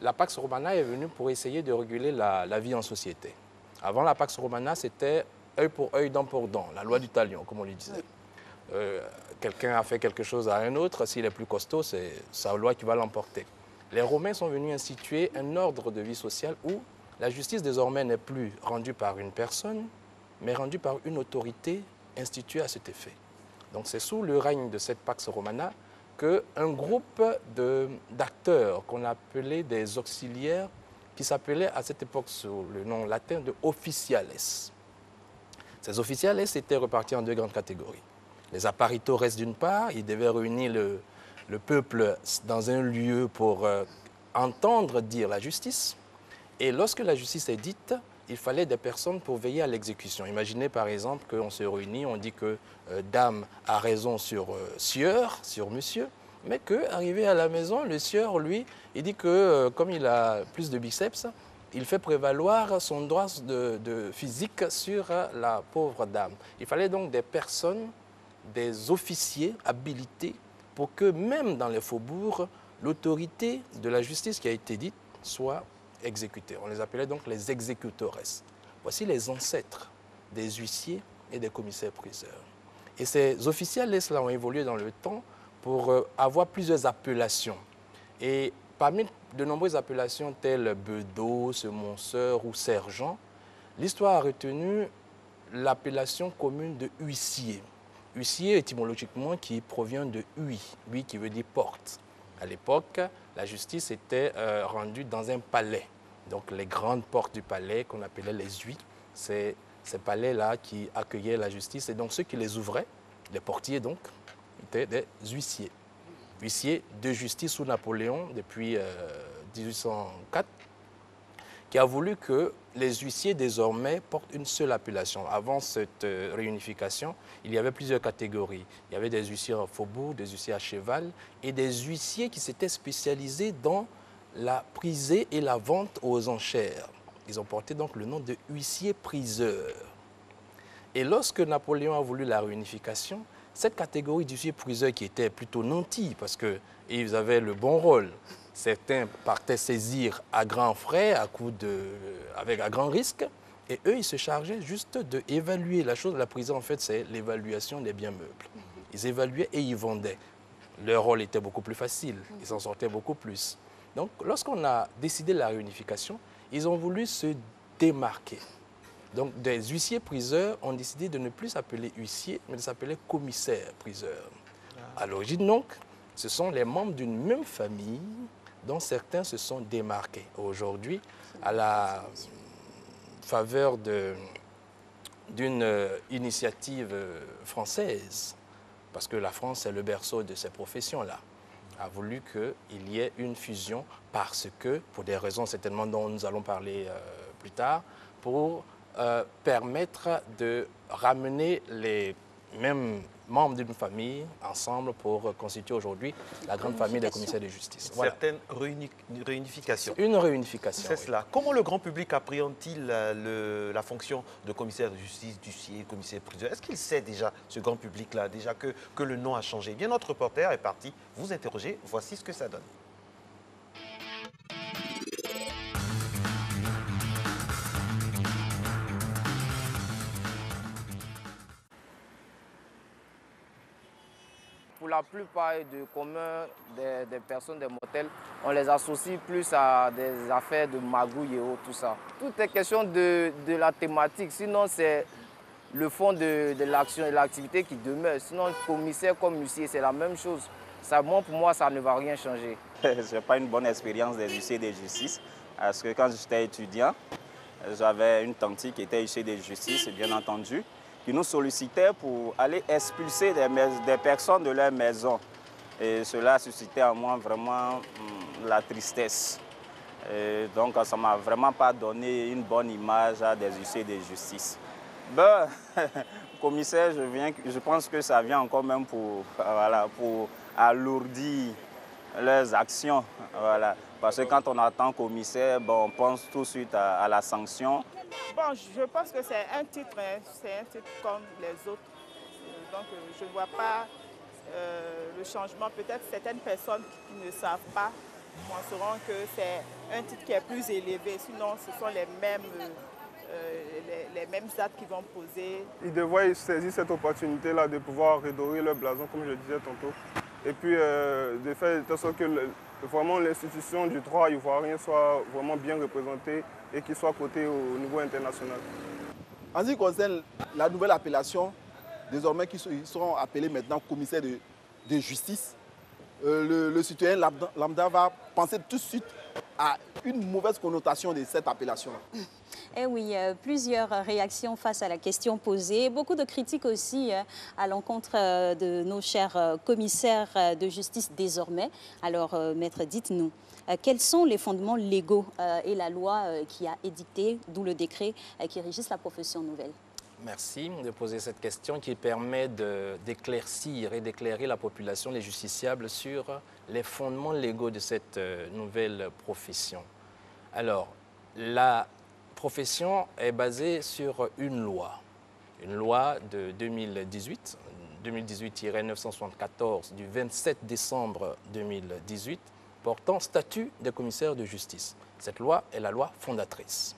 la Pax Romana est venue pour essayer de réguler la vie en société. Avant la Pax Romana, c'était œil pour œil, dent pour dent, la loi du talion, comme on lui disait. Quelqu'un a fait quelque chose à un autre, s'il est plus costaud, c'est sa loi qui va l'emporter. Les Romains sont venus instituer un ordre de vie sociale où la justice désormais n'est plus rendue par une personne, mais rendue par une autorité instituée à cet effet. Donc c'est sous le règne de cette Pax Romana qu'un groupe d'acteurs qu'on appelait des auxiliaires, qui s'appelaient à cette époque sous le nom latin de officiales. Ces officiales étaient repartis en 2 grandes catégories. Les apparitores d'une part, ils devaient réunir le peuple dans un lieu pour entendre dire la justice. Et lorsque la justice est dite, il fallait des personnes pour veiller à l'exécution. Imaginez par exemple qu'on se réunit, on dit que dame a raison sur sieur, sur monsieur, mais qu'arrivé à la maison, le sieur, lui, il dit que comme il a plus de biceps, il fait prévaloir son droit de physique sur la pauvre dame. Il fallait donc des personnes, des officiers habilités pour que même dans les faubourgs, l'autorité de la justice qui a été dite soit exécutée. On les appelait donc les exécutores. Voici les ancêtres des huissiers et des commissaires-priseurs. Et ces officiels-là ont évolué dans le temps pour avoir plusieurs appellations. Et parmi de nombreuses appellations telles bedeau, semonceur ou sergent, l'histoire a retenu l'appellation commune de huissier. Huissier, étymologiquement, qui provient de hui, hui qui veut dire porte. À l'époque, la justice était rendue dans un palais. Donc les grandes portes du palais qu'on appelait les huis, c'est ces palais-là qui accueillaient la justice. Et donc ceux qui les ouvraient, les portiers donc, étaient des huissiers. Huissiers de justice sous Napoléon depuis 1804, qui a voulu que les huissiers désormais portent une seule appellation. Avant cette réunification, il y avait plusieurs catégories. Il y avait des huissiers en faubourg, des huissiers à cheval et des huissiers qui s'étaient spécialisés dans la prisée et la vente aux enchères. Ils ont porté donc le nom de huissiers-priseurs. Et lorsque Napoléon a voulu la réunification, cette catégorie d'huissiers-priseurs qui était plutôt nantis parce qu'ils avaient le bon rôle, certains partaient saisir à grands frais, à grand risque, et eux, ils se chargeaient juste d'évaluer. La chose de la prison, en fait, c'est l'évaluation des biens meubles. Ils évaluaient et ils vendaient. Leur rôle était beaucoup plus facile, ils s'en sortaient beaucoup plus. Donc, lorsqu'on a décidé la réunification, ils ont voulu se démarquer. Donc, des huissiers-priseurs ont décidé de ne plus s'appeler huissiers, mais de s'appeler commissaires-priseurs. À l'origine, donc, ce sont les membres d'une même famille dont certains se sont démarqués. Aujourd'hui, à la faveur d'une initiative française, parce que la France est le berceau de ces professions-là, a voulu qu'il y ait une fusion parce que, pour des raisons certainement dont nous allons parler plus tard, pour permettre de ramener les mêmes membres d'une famille ensemble pour constituer aujourd'hui la grande famille des commissaires de justice. Voilà. Certaines réunifications. Une réunification. C'est cela. Comment le grand public appréhende-t-il la fonction de commissaire de justice, d'huissier, commissaire-priseur? Est-ce qu'il sait déjà, ce grand public-là, déjà que le nom a changé? Bien, notre reporter est parti vous interroger. Voici ce que ça donne. Pour la plupart du commun des personnes, des mortels, on les associe plus à des affaires de magouille et autres, tout ça. Tout est question de la thématique, sinon c'est le fond de l'action et l'activité qui demeure. Sinon, commissaire comme huissier, c'est la même chose. Ça, pour moi, ça ne va rien changer. Je n'ai pas une bonne expérience des huissiers de justice, parce que quand j'étais étudiant, j'avais une tante qui était huissier de justice, bien entendu, qui nous sollicitait pour aller expulser des personnes de leur maison. Et cela suscitait en moi vraiment la tristesse. Et donc ça ne m'a vraiment pas donné une bonne image des huissiers de justice. Ben, commissaire, je pense que ça vient encore même pour alourdir leurs actions. Voilà. Parce que quand on attend commissaire, bon, on pense tout de suite à la sanction. Bon, je pense que c'est un titre comme les autres. Donc je ne vois pas le changement. Peut-être certaines personnes qui ne savent pas penseront que c'est un titre qui est plus élevé. Sinon, ce sont les mêmes actes qui vont poser. Ils devraient saisir cette opportunité-là de pouvoir redorer leur blason, comme je disais tantôt. Et puis de faire de sorte que vraiment l'institution du droit ivoirien soit vraiment bien représentée et qu'il soit coté au niveau international. En ce qui concerne la nouvelle appellation, désormais qui seront appelés maintenant commissaires de justice, le citoyen lambda va penser tout de suite à une mauvaise connotation de cette appellation-là. Eh oui, plusieurs réactions face à la question posée. Beaucoup de critiques aussi à l'encontre de nos chers commissaires de justice désormais. Alors, maître, dites-nous, quels sont les fondements légaux et la loi qui a édicté, d'où le décret qui régisse la profession nouvelle? Merci de poser cette question qui permet d'éclaircir et d'éclairer la population, les justiciables, sur les fondements légaux de cette nouvelle profession. Alors, la profession est basée sur une loi de 2018, 2018-974 du 27 décembre 2018, portant statut des commissaires de justice. Cette loi est la loi fondatrice.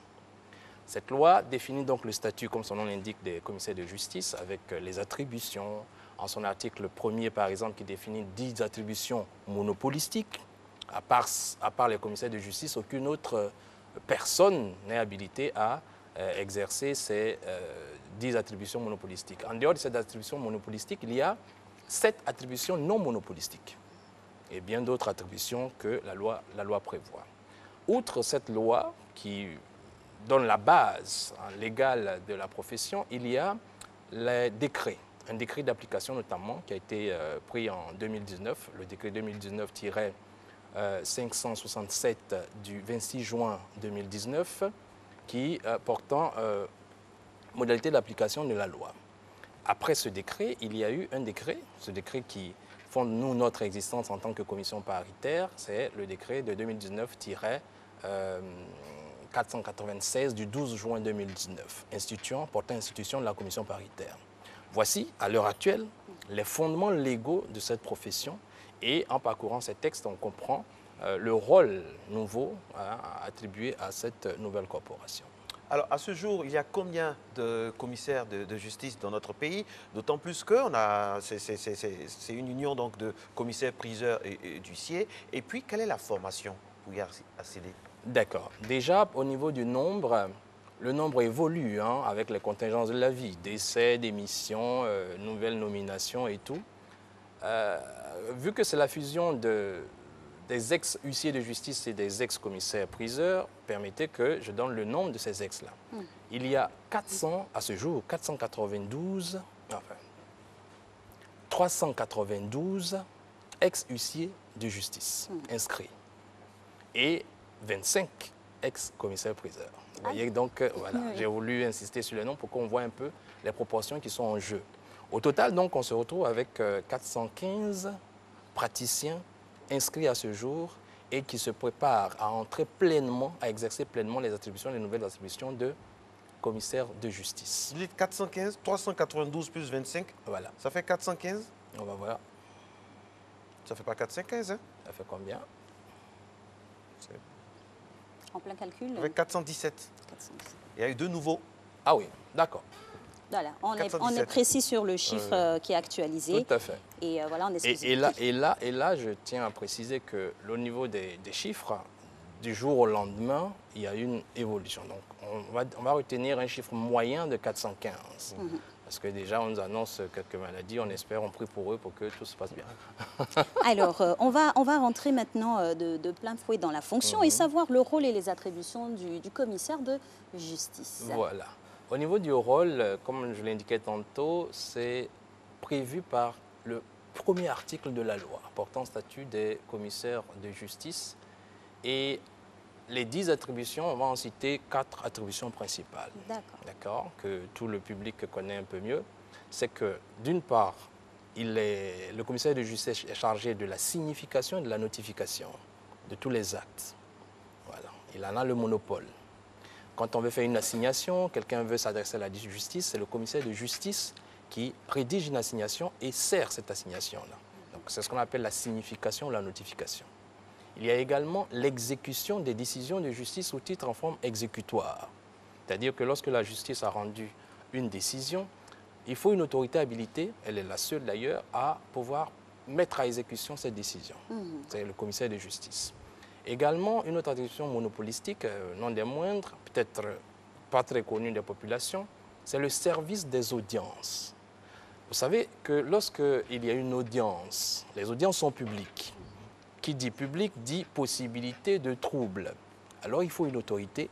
Cette loi définit donc le statut, comme son nom l'indique, des commissaires de justice avec les attributions, en son article 1er, par exemple, qui définit 10 attributions monopolistiques. À part les commissaires de justice, aucune autre personne n'est habilitée à exercer ces 10 attributions monopolistiques. En dehors de ces attributions monopolistiques, il y a 7 attributions non monopolistiques et bien d'autres attributions que la loi prévoit. Outre cette loi qui donne la base légale de la profession, il y a les décrets. Un décret d'application notamment qui a été pris en 2019, le décret 2019-567 du 26 juin 2019, qui portant modalité d'application de la loi. Après ce décret, il y a eu un décret, ce décret qui fonde nous notre existence en tant que commission paritaire, c'est le décret de 2019-496 du 12 juin 2019, portant institution de la commission paritaire. Voici, à l'heure actuelle, les fondements légaux de cette profession et en parcourant ces textes, on comprend le rôle nouveau attribué à cette nouvelle corporation. Alors, à ce jour, il y a combien de commissaires de justice dans notre pays? D'autant plus que c'est une union donc, de commissaires, priseurs et d'huissiers. Et puis, quelle est la formation pour y accéder? D'accord. Déjà, au niveau du nombre, le nombre évolue avec les contingences de la vie, décès, démission, nouvelles nominations et tout. Vu que c'est la fusion des ex-huissiers de justice et des ex-commissaires-priseurs, permettez que je donne le nombre de ces ex-là. Il y a 392 ex-huissiers de justice inscrits et 25 ex-commissaires-priseurs. Vous voyez, donc, voilà, j'ai voulu insister sur le nom pour qu'on voit un peu les proportions qui sont en jeu. Au total, donc, on se retrouve avec 415 praticiens inscrits à ce jour et qui se préparent à entrer pleinement, à exercer pleinement les nouvelles attributions de commissaire de justice. Vous dites 415, 392 plus 25, voilà. Ça fait 415? On va voir. Ça fait pas 415, hein? Ça fait combien? En plein calcul. Avec 417. 417. Il y a eu 2 nouveaux. Ah oui, d'accord. Voilà, on est précis sur le chiffre qui est actualisé. Tout à fait. Et voilà, on est et là, je tiens à préciser que au niveau des chiffres, du jour au lendemain, il y a une évolution. Donc, on va retenir un chiffre moyen de 415. Parce que déjà, on nous annonce quelques maladies, on espère, on prie pour eux pour que tout se passe bien. Alors, on va rentrer maintenant de plein fouet dans la fonction et savoir le rôle et les attributions du commissaire de justice. Voilà. Au niveau du rôle, comme je l'indiquais tantôt, c'est prévu par le premier article de la loi portant statut des commissaires de justice. Et les 10 attributions, on va en citer 4 attributions principales. D'accord. Que tout le public connaît un peu mieux. C'est que, d'une part, le commissaire de justice est chargé de la signification et de la notification de tous les actes. Voilà. Il en a le monopole. Quand on veut faire une assignation, quelqu'un veut s'adresser à la justice, c'est le commissaire de justice qui rédige une assignation et sert cette assignation-là. Donc, c'est ce qu'on appelle la signification ou la notification. Il y a également l'exécution des décisions de justice ou titres en forme exécutoire. C'est-à-dire que lorsque la justice a rendu une décision, il faut une autorité habilitée, elle est la seule d'ailleurs, à pouvoir mettre à exécution cette décision. C'est le commissaire de justice. Également, une autre attribution monopolistique, non des moindres, peut-être pas très connue des populations, c'est le service des audiences. Vous savez que lorsqu'il y a une audience, les audiences sont publiques. Qui dit public dit possibilité de trouble. Alors il faut une autorité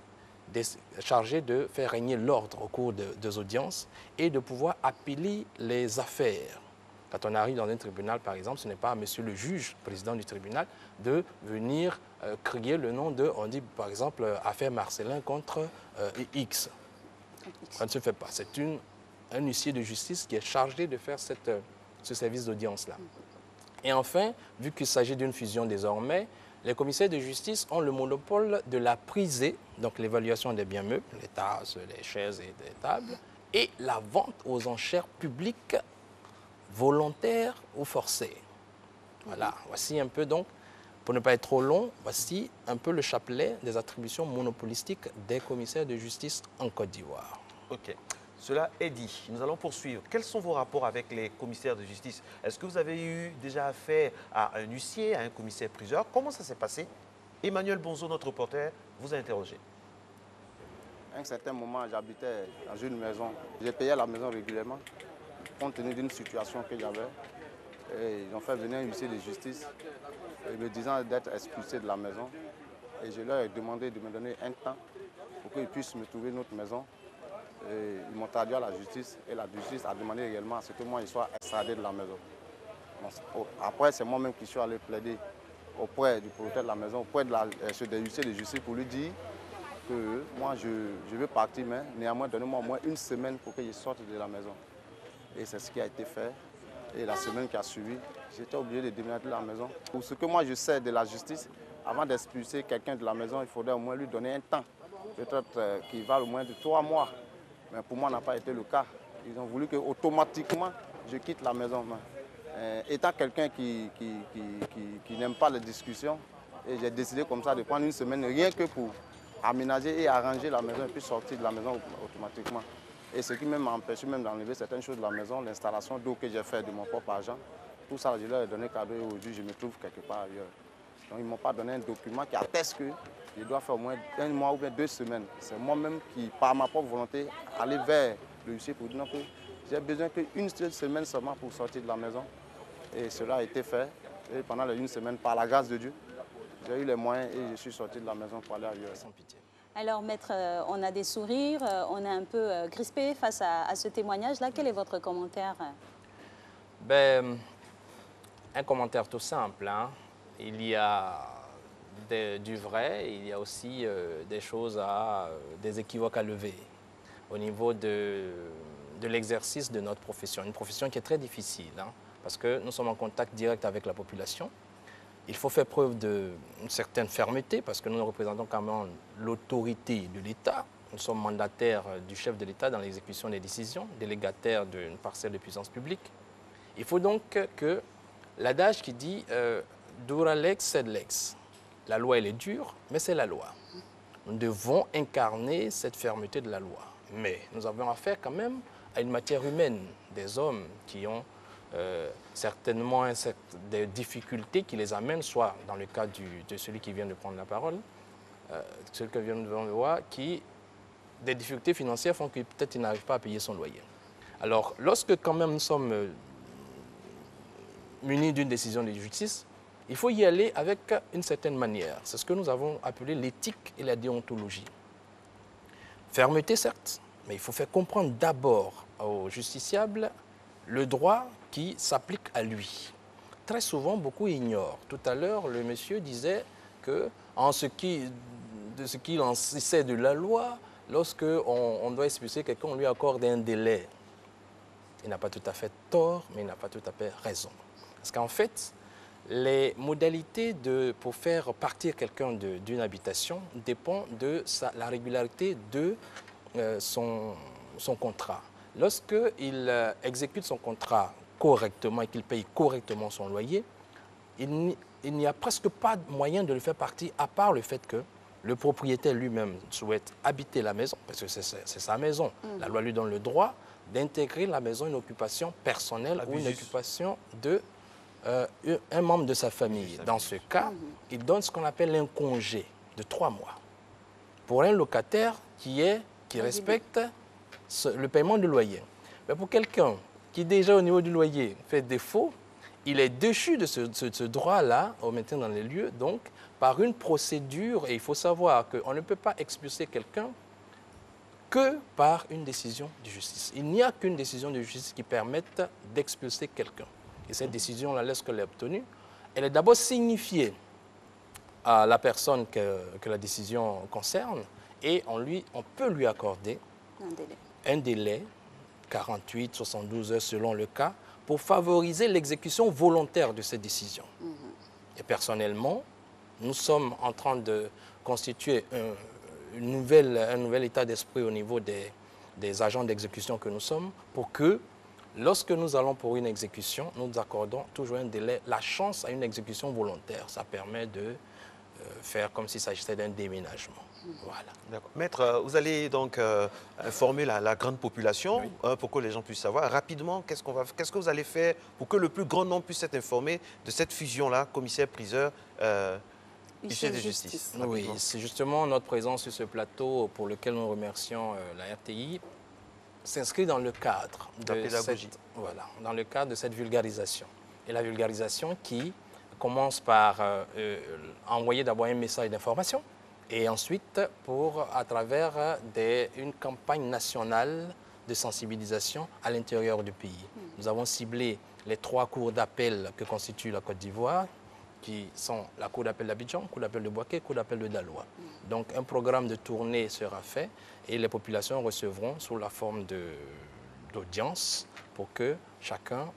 chargée de faire régner l'ordre au cours des audiences et de pouvoir appeler les affaires. Quand on arrive dans un tribunal, par exemple, ce n'est pas à monsieur le juge, président du tribunal, de venir crier le nom de, on dit par exemple, affaire Marcelin contre X. Ça ne se fait pas. C'est un huissier de justice qui est chargé de faire ce service d'audience-là. Et enfin, vu qu'il s'agit d'une fusion désormais, les commissaires de justice ont le monopole de la prisée, donc l'évaluation des biens meubles, les tasses, les chaises et les tables, et la vente aux enchères publiques volontaires ou forcées. Voilà, voici un peu donc, pour ne pas être trop long, voici un peu le chapelet des attributions monopolistiques des commissaires de justice en Côte d'Ivoire. Ok. Cela est dit. Nous allons poursuivre. Quels sont vos rapports avec les commissaires de justice? Est-ce que vous avez eu déjà affaire à un huissier, à un commissaire-priseur? Comment ça s'est passé? Emmanuel Bonzo, notre reporter, vous a interrogé. À un certain moment, j'habitais dans une maison. J'ai payé la maison régulièrement, compte tenu d'une situation que j'avais. Et ils ont fait venir un huissier de justice, me disant d'être expulsé de la maison. Et je leur ai demandé de me donner un temps pour qu'ils puissent me trouver une autre maison. Et ils m'ont traduit à la justice et la justice a demandé également à ce que moi je sois extradé de la maison. Après, c'est moi-même qui suis allé plaider auprès du propriétaire de la maison, auprès des huissiers de justice pour lui dire que moi je veux partir, mais néanmoins donnez-moi au moins une semaine pour que je sorte de la maison. Et c'est ce qui a été fait. Et la semaine qui a suivi, j'étais obligé de déménager de la maison. Pour ce que moi je sais de la justice, avant d'expulser quelqu'un de la maison, il faudrait au moins lui donner un temps, peut-être qu'il va au moins de 3 mois. Mais pour moi, ça n'a pas été le cas. Ils ont voulu qu'automatiquement, je quitte la maison. Étant quelqu'un qui n'aime pas les discussions, et j'ai décidé comme ça de prendre une semaine, rien que pour aménager et arranger la maison et puis sortir de la maison automatiquement. Et ce qui m'a empêché même d'enlever certaines choses de la maison, l'installation d'eau que j'ai fait de mon propre argent, tout ça, je leur ai donné cadeau et aujourd'hui, je me trouve quelque part ailleurs. Donc, ils ne m'ont pas donné un document qui atteste que je dois faire au moins 1 mois ou bien 2 semaines. C'est moi-même qui, par ma propre volonté, aller vers le huissier pour dire que j'ai besoin qu'une seule semaine seulement pour sortir de la maison. Et cela a été fait. Et pendant les 1 semaine, par la grâce de Dieu, j'ai eu les moyens et je suis sorti de la maison pour aller ailleurs. Sans pitié. Alors, maître, on a des sourires, on est un peu crispé face à ce témoignage-là. Quel est votre commentaire? Un commentaire tout simple. Hein. Il y a du vrai, il y a aussi des choses des équivoques à lever au niveau de l'exercice de notre profession. Une profession qui est très difficile, hein, parce que nous sommes en contact direct avec la population. Il faut faire preuve d'une certaine fermeté parce que nous représentons quand même l'autorité de l'État. Nous sommes mandataires du chef de l'État dans l'exécution des décisions, délégataires d'une parcelle de puissance publique. Il faut donc que l'adage qui dit dura lex sed lex. La loi, elle est dure, mais c'est la loi. Nous devons incarner cette fermeté de la loi. Mais nous avons affaire quand même à une matière humaine, des hommes qui ont certainement des difficultés qui les amènent, soit dans le cas de celui qui vient de prendre la parole, celui qui vient de prendre le loi, qui des difficultés financières font que peut-être il n'arrive pas à payer son loyer. Alors, lorsque quand même nous sommes munis d'une décision de justice, il faut y aller avec une certaine manière. C'est ce que nous avons appelé l'éthique et la déontologie. Fermeté, certes, mais il faut faire comprendre d'abord au justiciable le droit qui s'applique à lui. Très souvent, beaucoup ignorent. Tout à l'heure, le monsieur disait que de ce qu'il en sait de la loi, lorsque on doit expulser quelqu'un, on lui accorde un délai. Il n'a pas tout à fait tort, mais il n'a pas tout à fait raison. Parce qu'en fait, les modalités pour faire partir quelqu'un d'une habitation dépendent de la régularité de son contrat. Lorsqu'il exécute son contrat correctement et qu'il paye correctement son loyer, il n'y a presque pas de moyen de le faire partir, à part le fait que le propriétaire lui-même souhaite habiter la maison, parce que c'est sa maison. La loi lui donne le droit d'intégrer la maison une occupation personnelle ou une occupation un membre de sa famille. Dans ce cas, il donne ce qu'on appelle un congé de 3 mois pour un locataire qui respecte le paiement du loyer. Mais pour quelqu'un qui déjà au niveau du loyer fait défaut, il est déchu de ce droit-là au maintien dans les lieux, donc par une procédure, et il faut savoir qu'on ne peut pas expulser quelqu'un que par une décision de justice. Il n'y a qu'une décision de justice qui permette d'expulser quelqu'un. Et cette décision-là, lorsqu'elle est obtenue, elle est d'abord signifiée à la personne que la décision concerne et on peut lui accorder un délai, 48, 72 heures selon le cas, pour favoriser l'exécution volontaire de cette décision. Et personnellement, nous sommes en train de constituer un nouvel état d'esprit au niveau des agents d'exécution que nous sommes pour que lorsque nous allons pour une exécution, nous accordons toujours un délai, la chance à une exécution volontaire. Ça permet de faire comme s'il s'agissait d'un déménagement. Voilà. Maître, vous allez donc informer la grande population pour que les gens puissent savoir rapidement qu'est-ce que vous allez faire pour que le plus grand nombre puisse être informé de cette fusion-là, commissaire-priseur, huissier de justice. Oui, c'est justement notre présence sur ce plateau pour lequel nous remercions la RTI s'inscrit dans le cadre de dans le cadre de cette vulgarisation. Et la vulgarisation qui commence par envoyer d'abord un message d'information et ensuite à travers une campagne nationale de sensibilisation à l'intérieur du pays. Nous avons ciblé les 3 cours d'appel que constitue la Côte d'Ivoire, qui sont la cour d'appel d'Abidjan, cour d'appel de Bouaké, cour d'appel de Daloa. Donc un programme de tournée sera fait et les populations recevront sous la forme d'audience pour que chacun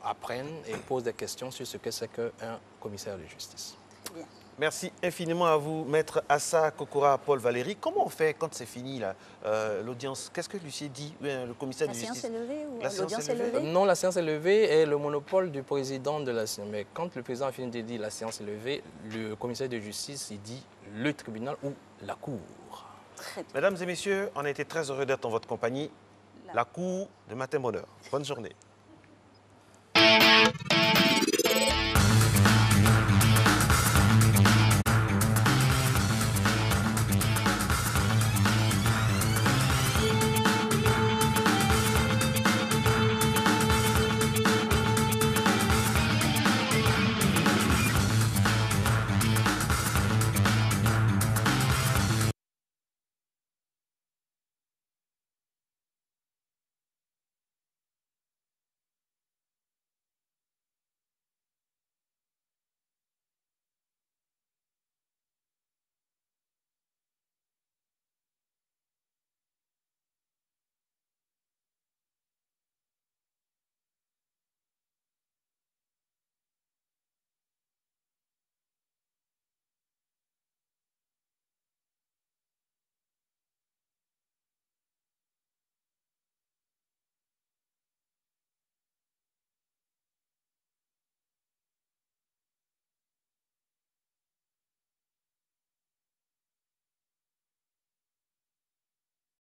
apprenne et pose des questions sur ce que c'est qu'un commissaire de justice. Merci infiniment à vous, Maître Assa Kokora Paul Valéry. Comment on fait quand c'est fini l'audience? Qu'est-ce que l'huissier dit, le commissaire de justice? La séance est levée ou l'audience est levée? Non, la séance est levée et le monopole du président de la séance. Mais quand le président a fini de dire la séance est levée, le commissaire de justice, il dit le tribunal ou la cour. Mesdames et messieurs, on a été très heureux d'être en votre compagnie. La cour de Matin Bonheur. Bonne journée.